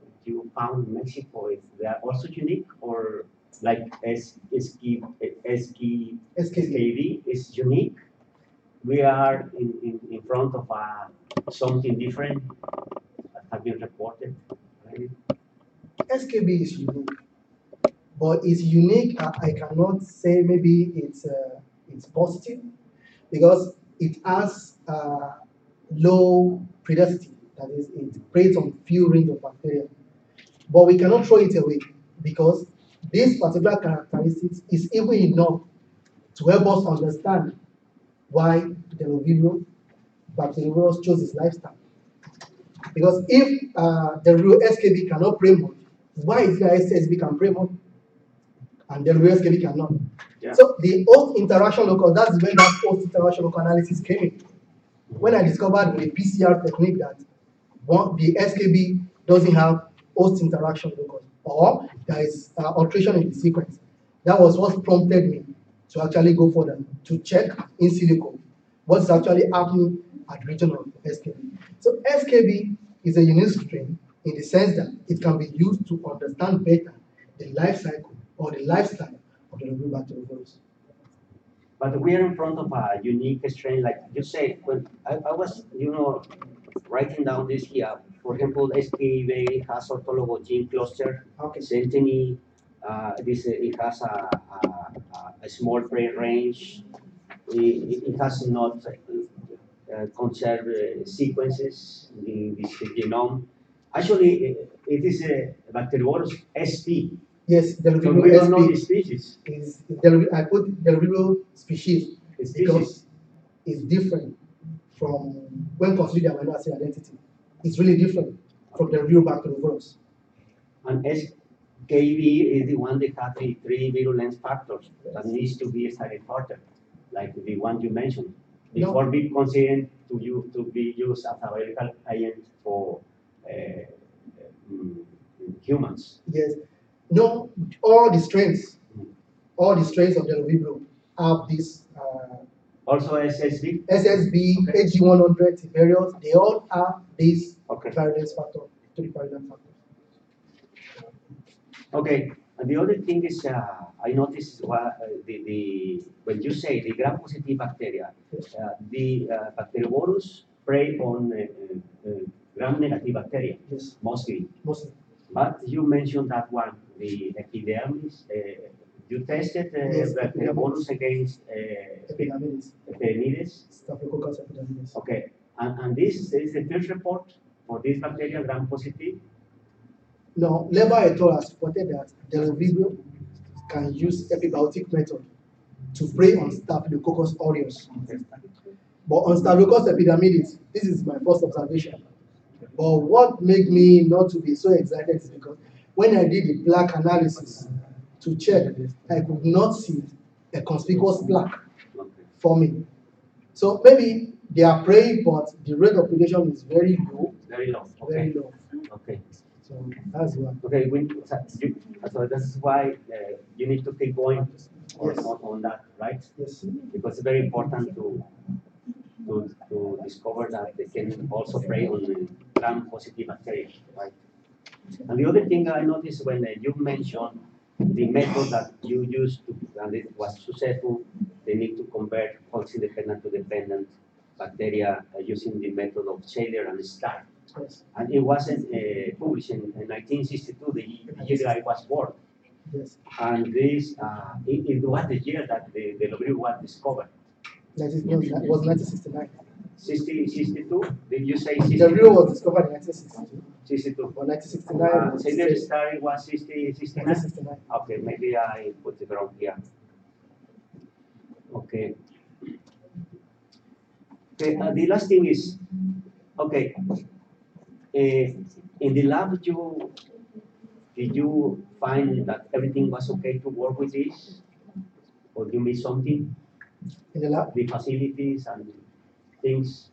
found in Mexico, is they are also unique, or like SKB is unique? We are in front of something different that have been reported. Right? SKB is unique, but it's unique. I cannot say maybe it's positive because it has low predicity. That is, it preys on few range of bacteria. But we cannot throw it away because this particular characteristics is even enough to help us understand why Bdellovibrio bacteriovirus chose its lifestyle. Because if the real SKB cannot prey much, why is the SSB can prey much? And the real SKB cannot. Yeah. So the host interaction local, that's when that host interaction local analysis came in. When I discovered with the PCR technique that the SKB doesn't have host interaction locus, or there is alteration in the sequence. That was what prompted me to actually go further to check in silico what's actually happening at region of SKB. So SKB is a unique strain in the sense that it can be used to understand better the life cycle or the lifestyle of the bacteriovirus. But we are in front of a unique strain, like you said. When I was, writing down this here. For example, SKB has orthologo gene cluster. Okay. Centeny, it has a small prey range. It has not conserved sequences in this genome. Actually, it is a Bacteriovirus SP. Yes, So we don't know the SP species. I put Bdellovibrio species because it's different from when considered the amino acid identity. It's really different from the real bacteriovirus. And SKB is the one that has the 3 virulence factors that needs to be studied further, like the one you mentioned, before being considered to be used as a biological agent for humans. Yes. No, all the strains of the Bdellovibrio have this Also SSB? SSB, Okay. AG100, various, they all have this Okay. virulence factor, 3 virulence factors. Okay, and the other thing is, I noticed when you say the gram-positive bacteria, the Bacteriovirus prey on gram-negative bacteria, Yes. mostly. Mostly. But you mentioned that one, the epidermis. You tested Yes, Bacteriovirus against Epidermis. Staphylococcus. Staphylococcus epidermis. Okay, and this is the first report for this bacteria gram-positive. No, Leber et al. Has reported that Bdellovibrio can use epibiotic method to prey on Staphylococcus aureus. But on Staphylococcus epidermidis, this is my first observation. But what made me not to be so excited is because when I did the plaque analysis to check, I could not see a conspicuous plaque forming. So maybe they are preying, but the rate of predation is very low. Very low. Okay. Very low. Okay. So that's one. Okay, so that's why you need to keep going on that, right? Yes. Because it's very important to discover that they can also prey on the gram-positive bacteria, right? And the other thing I noticed when you mentioned the method that you used to, and it was successful, they need to convert host-independent to dependent bacteria using the method of Shaler and Stark. Yes. And it wasn't published in 1962, the year I was born. Yes. And this, it was the year that the Bdellovibrio was discovered. That was 1969. 62? Did you say The 62? Bdellovibrio was discovered in 1962. 62. Or 1969. Shaler Stark was 69? 1969. Okay, maybe I put it wrong here. Okay. Okay, the last thing is, okay, in the lab, did you find that everything was okay to work with this? Or you miss something? In the lab? The facilities and things?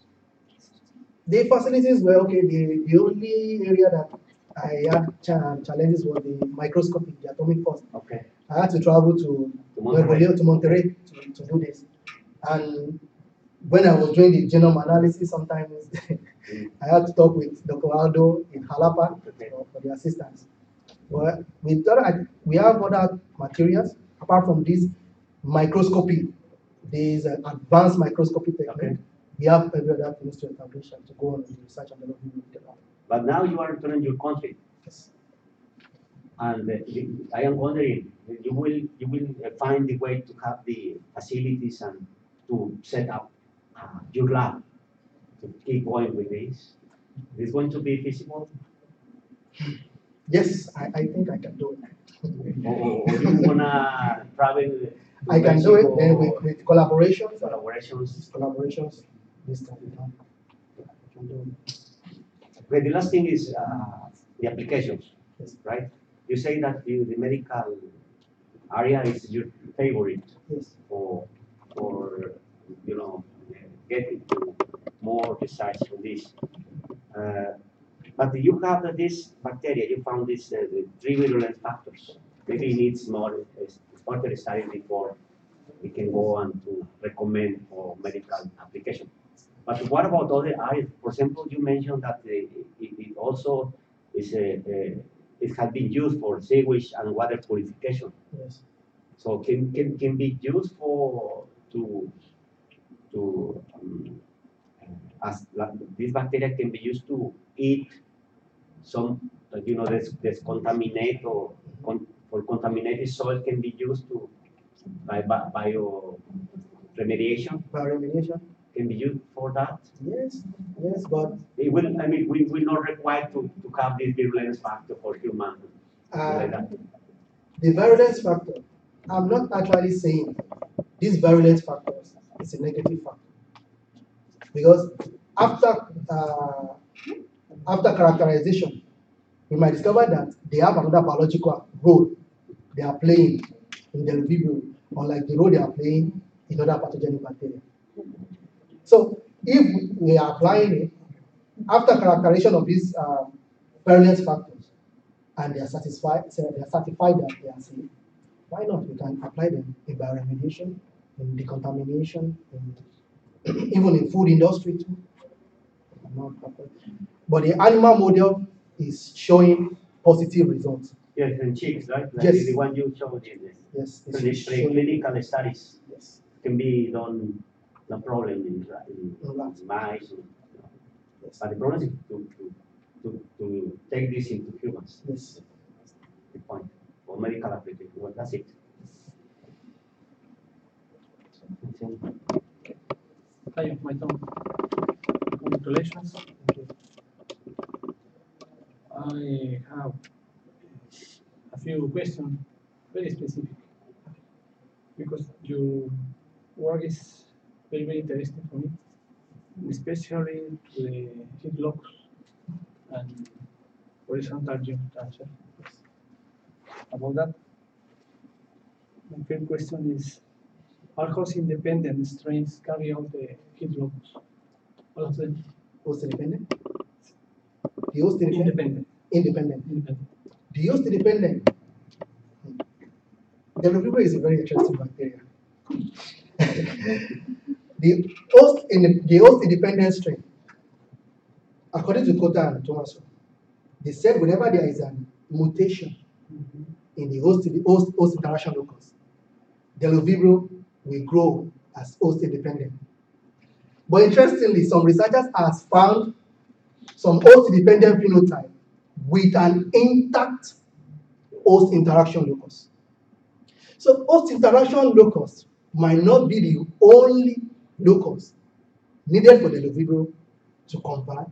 The facilities were okay. The only area that I had challenges was the microscopy, the atomic force. Okay. I had to travel to Monterrey to do this. And when I was doing the genome analysis, sometimes I had to talk with Dr. Aldo in Jalapa for the assistance. But we have other materials apart from this microscopy. There is an advanced microscopy technique. Okay. We have every other things to establish and to go on with the research and development. But now you are returning your country. Yes. And I am wondering, you will find the way to have the facilities and to set up your lab to keep going with this. Is this going to be feasible? Yes, I think I can do it. Or you wanna travel to I can do it Mexico, then with collaborations. collaborations? This can be done. I can do it. Okay, the last thing is the applications, Yes. right? You say that the medical area is your favorite Yes. for you know getting to more research on this. But you have this bacteria, you found this the 3 virulent factors. Maybe it needs more further study before we can go on to recommend for medical application. But what about other areas? For example, you mentioned that it also is it has been used for sewage and water purification. Yes. So can be used for to as this bacteria can be used to eat some this contaminate or for contaminated soil can be used to by bio remediation Bioremediation. can be used for that. Yes. Yes, but It will, I mean, we will not require to have this virulence factor for human like that. the virulence factor, I'm not actually saying this virulence factor is a negative factor. Because after after characterization, we might discover that they have another biological role they are playing in the Bdellovibrio, unlike the role they are playing in other pathogenic bacteria. So if we are applying it after characterization of these virulence factors, and they are satisfied, so they are certified that they are safe, why not? We can apply them in bioremediation, in decontamination, even in food industry too. But the animal model is showing positive results. Yes, and chicks, right? Like Yes. the one you showed in the Yes, so the preclinical studies yes. can be done, no problem in Rats. mice. Yes. But the problem is to take this into humans. Yes. The point for medical application. Well, that's it. Hi, my turn. Congratulations. I have a few questions, very specific, because your work is very, very interesting for me, especially to the heat locks and horizontal gene transfer. About that, my first question is, are host-independent strains carry out the heat locks? All of them? Host independent? The host independent? Independent. Independent. The host independent. Bdellovibrio is a very interesting bacteria. the host independent strain, according to Kota and Thomason, they said whenever there is a mutation in the host interaction locus, Bdellovibrio will grow as host independent. But interestingly, some researchers have found some host dependent phenotype with an intact host interaction locus. So host interaction locus might not be the only locus needed for the Bdellovibrio to convert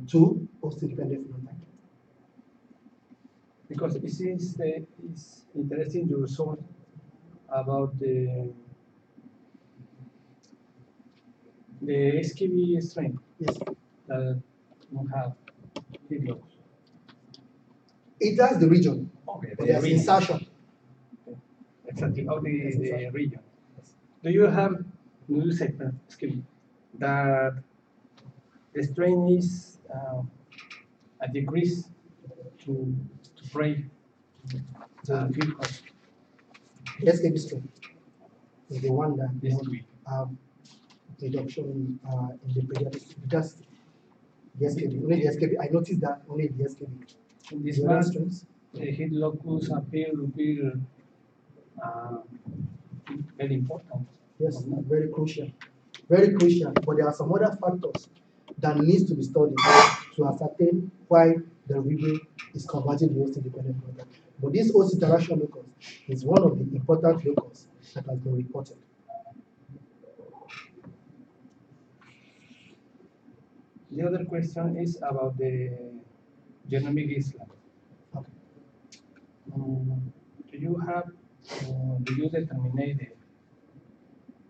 to host independent phenotype. Because it is it's interesting to result about the SKB strain Yes. that you have heat locks. It has the region, Okay, but there's insertion. Exactly, of Yes, the exactly. region. Do you say, excuse me, that the strain is a decrease to break the field host? The SKB strain is the one that Yes, have reduction in the pediatric. Just the SKB, only the SKB. I noticed that only the SKB. In this The other one, strains, the heat locus appear to be very important. yes, very crucial. Very crucial. But there are some other factors that needs to be studied to ascertain why the Bdellovibrio is converting the host independent phenotype. But this host interaction locus is one of the important locus that has been reported. The other question is about the genomic island. Okay. Do you have, do you determine the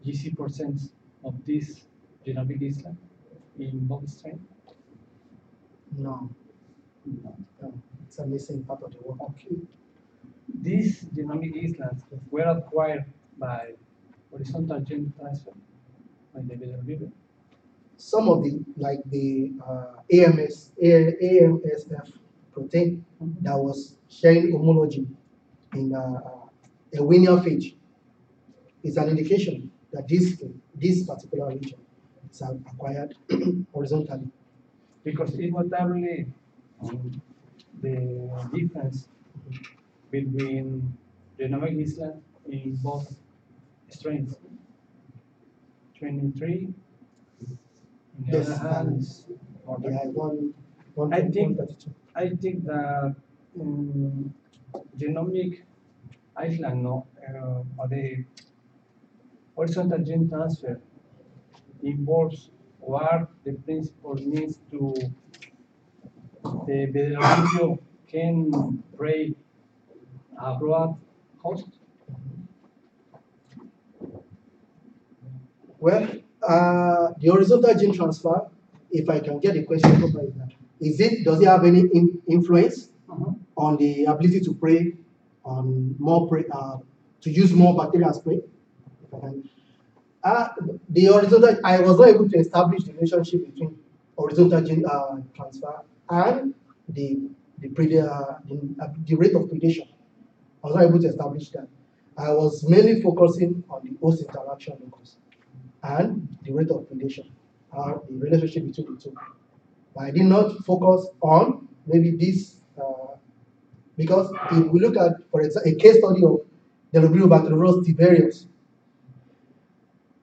GC percent of this genomic island in both strains? No, it's a missing part of the work. Okay. These genomic islands were acquired by horizontal gene transfer by the Bdellovibrio. Some of the, like the AMSF protein that was sharing homology in a linear phage is an indication that this particular region is acquired horizontally. Because it's notably the difference between genomic island in both strains. 23, on the Yes, other hand, is more than Yeah, one I think 132. I think that genomic island, no, or the horizontal gene transfer involves what the principle means to the Bdellovibrio can break a broad host. Well, the horizontal gene transfer, if I can get the question properly, does it have any influence on the ability to prey on more prey, to use more bacteria as prey? If I can. The horizontal, I was not able to establish the relationship between horizontal gene transfer and the rate of predation. I was not able to establish that. I was mainly focusing on the host interaction locus and the rate of predation, the relationship between the two. But I did not focus on maybe this, because if we look at, for example, a case study of Bdellovibrio tiverius,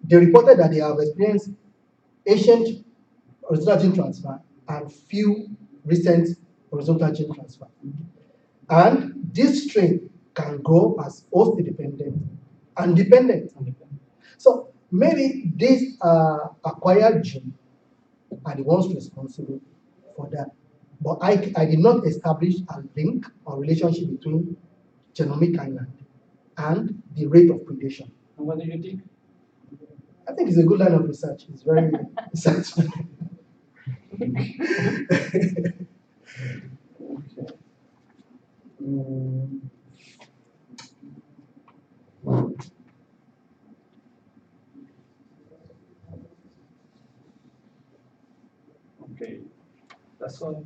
they reported that they have experienced ancient horizontal gene transfer and few recent horizontal gene transfer. And this strain can grow as host independent and dependent. So maybe these acquired gene are the ones responsible for that. But I did not establish a link or relationship between genomic island and the rate of predation. And what do you think? I think it's a good line of research. It's very research. Okay. Okay, that's all.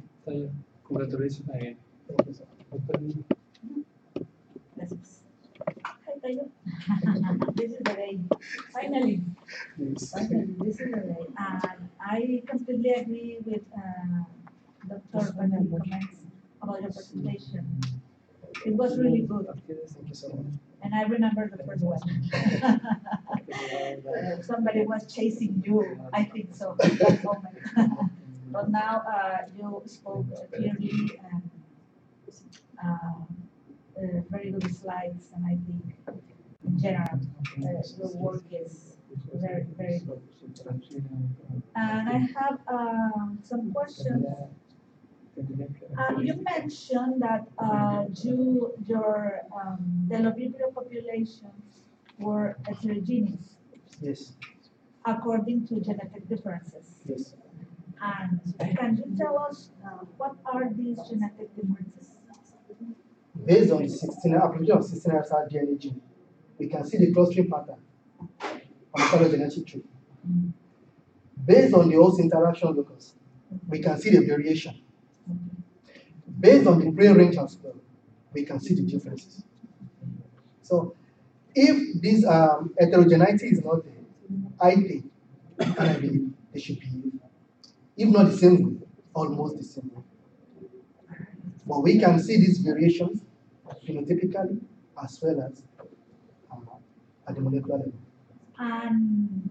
Congratulations again. Thank you, sir. Hi, Tayo. This is the day. Finally, this is the day. And I completely agree with Dr. Patrick's comments about your presentation. It was really good. Thank you so much. And I remember the first one. Somebody was chasing you, I think so, at that moment. But now you spoke clearly and very good slides, and I think in general your work is very, very good. And I have some questions. You mentioned that your Bdellovibrio populations were heterogeneous Yes, according to genetic differences. yes. And can you tell us what are these genetic differences? Based on the 16 application of 16 RSR DNA gene, we can see the clustering pattern on the phylogenetic tree. Based on the host interaction locus, we can see the variation. Based on the prey range as well, we can see the differences. So if this heterogeneity is not there, I think, and I believe they should be, if not the same way, almost the same way. But we can see these variations phenotypically as well as at the molecular level. And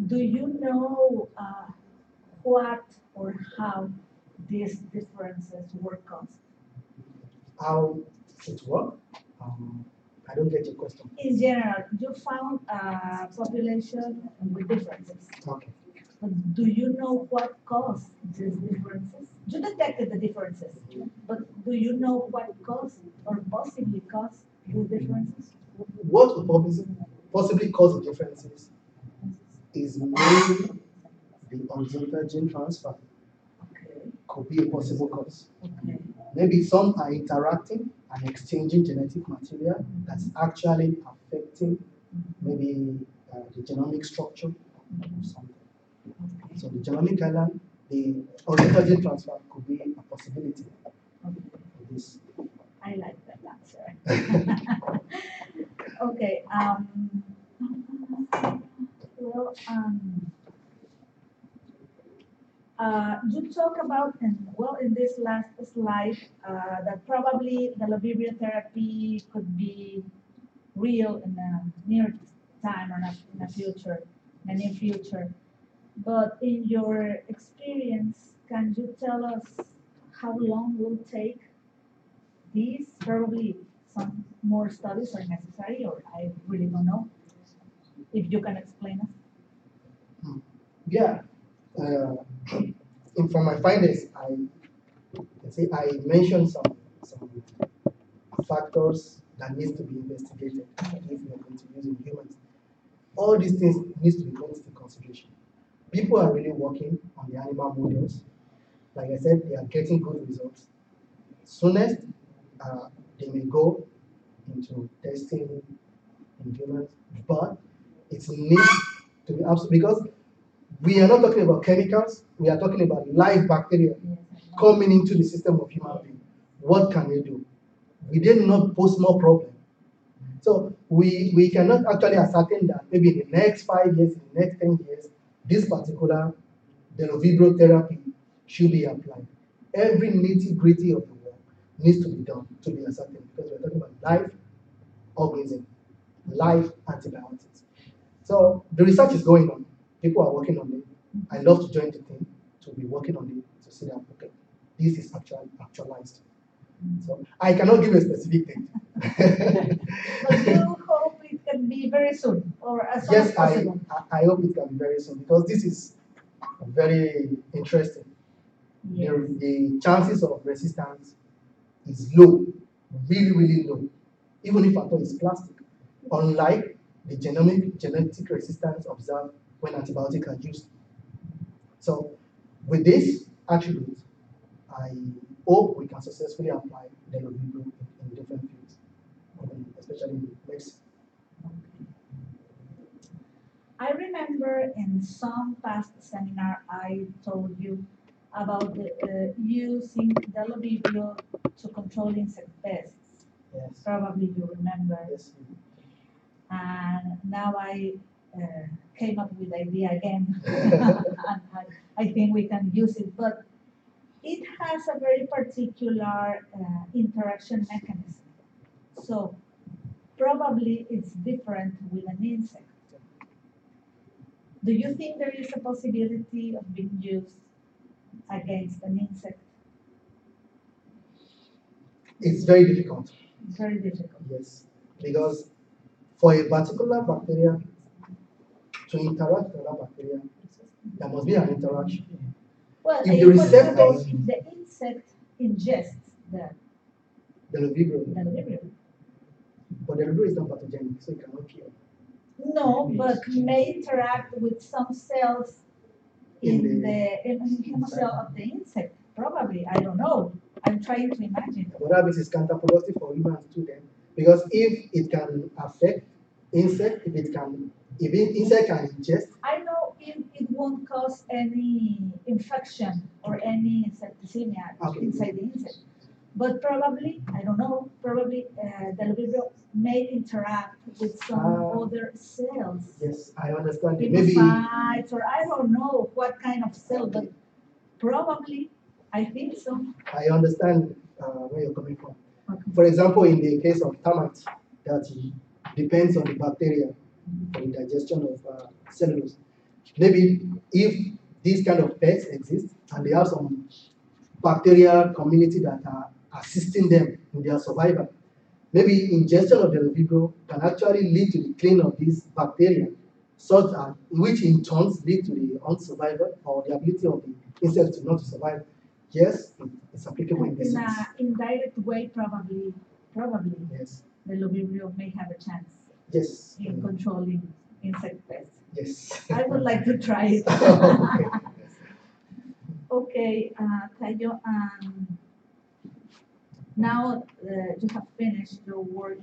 do you know what or how these differences were caused? How it works? I don't get your question. In general, you found a population with differences. Okay. But do you know what caused these differences? You detected the differences, but do you know what caused or possibly caused these differences? What would possibly cause the differences is mainly the horizontal gene transfer. Okay. Could be a possible cause. Okay. Maybe some are interacting and exchanging genetic material that's actually affecting maybe the genomic structure or something. Okay. So the genomic island, the horizontal gene transfer could be a possibility Okay. for this. I like that answer. Okay. Well, you talk about, in this last slide, that probably the Bdellovibrio therapy could be real in the near time or in the future, in the near future. But in your experience, can you tell us how long will take these? Probably some more studies are necessary, or I really don't know. If you can explain us. Yeah. From my findings, I mentioned some factors that needs to be investigated if we are going to use in humans. All these things needs to be taken into consideration. People are really working on the animal models. Like I said, they are getting good results. Soonest, they may go into testing in humans, but it needs to be absolute because we are not talking about chemicals. We are talking about live bacteria coming into the system of human being. What can they do? We did not pose more problem. So we cannot actually ascertain that maybe in the next 5 years, in the next 10 years, this particular Bdellovibrio therapy should be applied. Every nitty-gritty of the work needs to be done to be ascertained because we're talking about live organism, live antibiotics. So the research is going on. People are working on it. I love to join the team to be working on it to see that, okay, this is actualized. So I cannot give a specific date. But you hope it can be very soon, or as soon as Yes, possible. I hope it can be very soon because this is very interesting. Yes. The chances of resistance is low, really, really low, even if at all it's plastic. Unlike the genetic resistance observed when antibiotics are used. So with this attribute, I hope we can successfully apply Bdellovibrio in different fields, especially in medicine. I remember in some past seminar I told you about using Bdellovibrio to control insect pests. Yes. Probably you remember. Yes. And now I came up with the idea again, and I think we can use it. But it has a very particular interaction mechanism. So probably it's different with an insect. Do you think there is a possibility of being used against an insect? It's very difficult. Very difficult. Yes, because for a particular bacteria to interact with another bacteria, there must be an interaction. Well, If the receptors, if the insect ingests the Bdellovibrio, Bdellovibrio. but Bdellovibrio is not pathogenic, so it cannot kill. No, but may interact with some cells in the cell of the insect. Probably, I don't know. I'm trying to imagine. But that means it's counterproductive for humans too then. Because if it can affect insect, if insect can ingest. I know it won't cause any infection or any septicemia inside the insect. But probably, I don't know, probably the Bdellovibrio may interact with some other cells. Yes, I understand. Maybe or I don't know what kind of cell, but probably, I think so. I understand where you're coming from. Okay. For example, in the case of termites, that depends on the bacteria for the digestion of cellulose. Maybe if these kind of pests exist and they have some bacterial community that are assisting them in their survival, maybe ingestion of the Bdellovibrio can actually lead to the cleaning of these bacteria such as which in turn lead to the unsurvival or the ability of the insect to not survive, yes, it's applicable in this In sense. a indirect way, probably Yes. the Bdellovibrio may have a chance Yes. in controlling insect pests. Yes. I would like to try it. Okay. Okay, Tayo, now you have finished your work.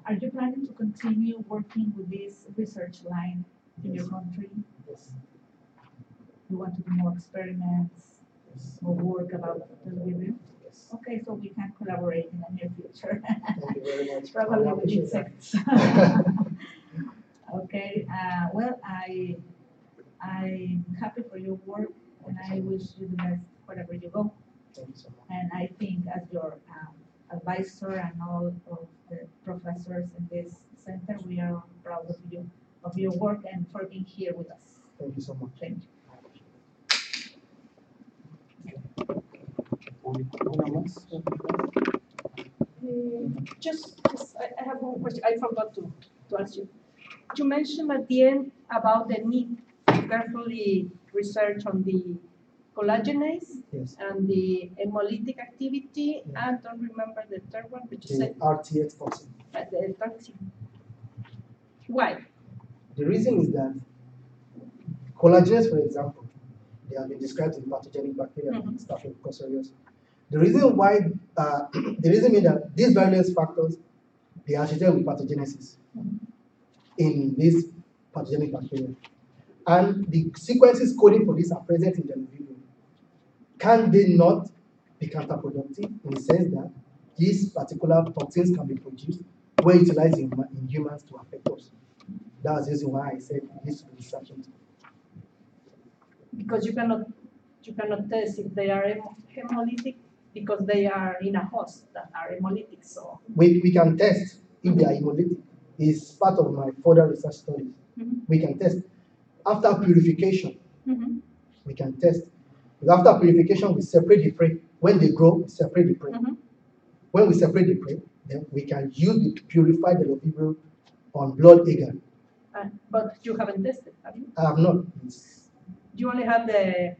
Are you planning to continue working with this research line in your country? Yes. You want to do more experiments Yes. or work about the Bdellovibrio? Yes. Okay, so we can collaborate in the near future. Thank you very much. Probably I with appreciate that. insects. Okay, well, I'm happy for your work and I wish you the best wherever you go. Thank you so much. And I think as your advisor and all of the professors in this center, we are proud of you, of your work and for being here with us. Thank you so much. Thank you. I have one question. I forgot to ask you. You mentioned at the end about the need to carefully research on the collagenase Yes. and the hemolytic activity, Yeah. and don't remember the third one, but you The said RTX toxin. the toxin. Why? The reason is that collagenase, for example, they have been described in pathogenic bacteria Mhm. and Staphylococcus aureus. The reason why, the reason is that these various factors, they are associated with pathogenesis in this pathogenic bacteria. And the sequences coding for this are present in the video. Can they not be counterproductive in the sense that these particular toxins can be produced when utilized in humans to affect us? That's the reason why I said this will be research into. Because you cannot test if they are hemolytic because they are in a host that are hemolytic. So We can test if they are hemolytic. It's part of my further research studies. Mhm. We can test. After purification, Mhm. we can test. Because after purification, we separate the prey. When they grow, we separate the prey. Mhm. When we separate the prey, then we can use the purified Bdellovibrio on blood agar. But you haven't tested, have you? I have not. It's You only have the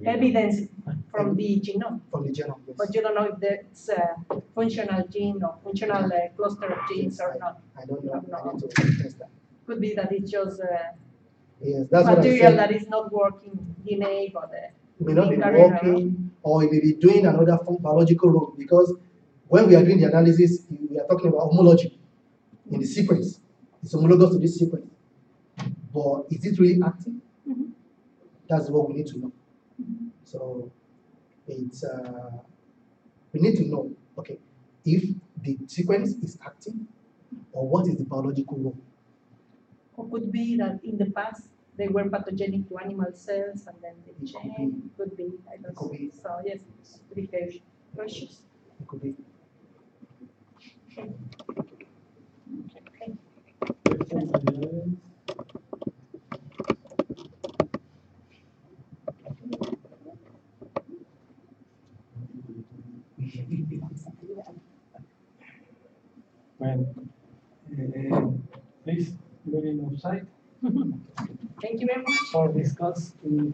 evidence from the genome, from the genome. Yes. but you don't know if that's a functional gene or functional cluster of genes Yes, or not. I don't know. Have no- I need to test that. Could be that it's just Yes, that's what I material said. that is not working DNA, but It may not be carrier, working, or it may be doing another biological role, because when we are doing the analysis, we are talking about homology in the sequence. It's homologous to this sequence. But is it really active? Mhm. That's what we need to know. So it's we need to know, okay, if the sequence is active or what is the biological role. Or could be that in the past they were pathogenic to animal cells and then they It could changed. Could be, I don't It could know. be. So yes, it's pretty cautious. It could be. Well, please, very outside Thank you very much. or discuss in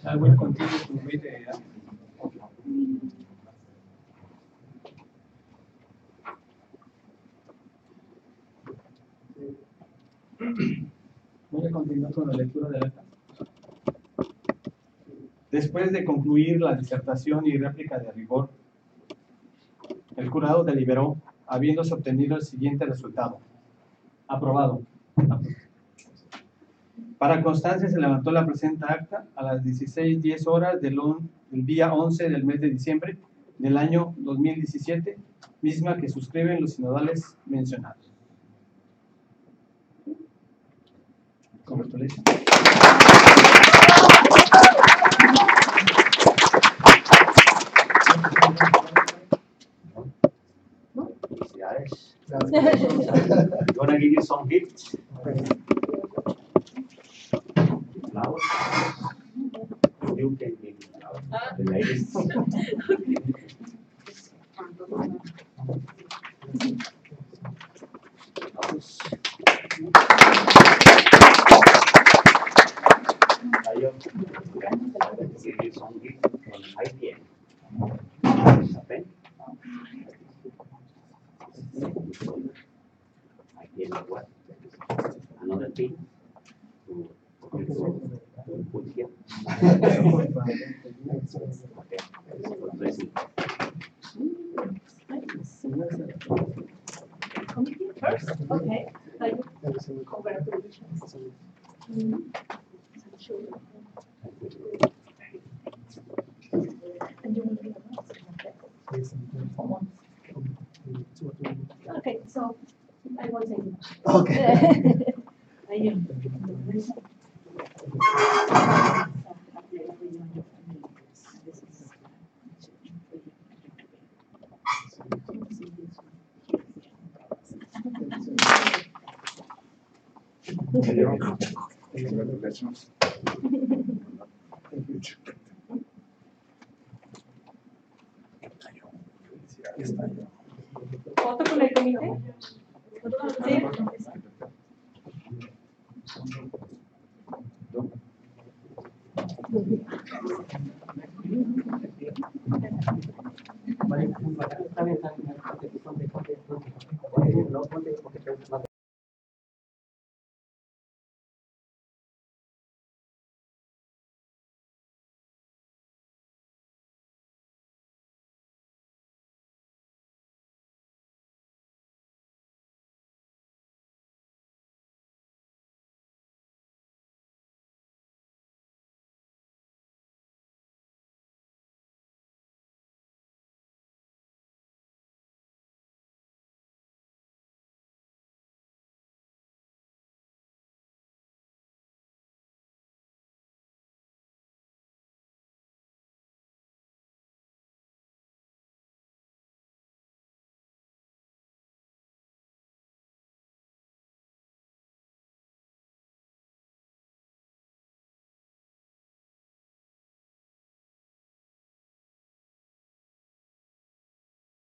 I will continue to read the Voy a continuar con la lectura del acta. Después de concluir la disertación y réplica de rigor, el jurado deliberó, habiéndose obtenido el siguiente resultado. Aprobado. Para constancia se levantó la presente acta a las 16:10 horas del día 11 del mes de diciembre del año 2017, misma que suscriben los sinodales mencionados. Congratulations. Felicidades. I'm gonna give you some gifts. Flowers. You can give flowers. The ladies. Tayo, I'm going to give you some gift from IPN. A pen. IPN of what? Another pin to put here. Okay. God bless you. First, okay. Congratulations. And you will get okay, so I won't say much. Okay. Congratulations. ¿Foto con el comité? Sí.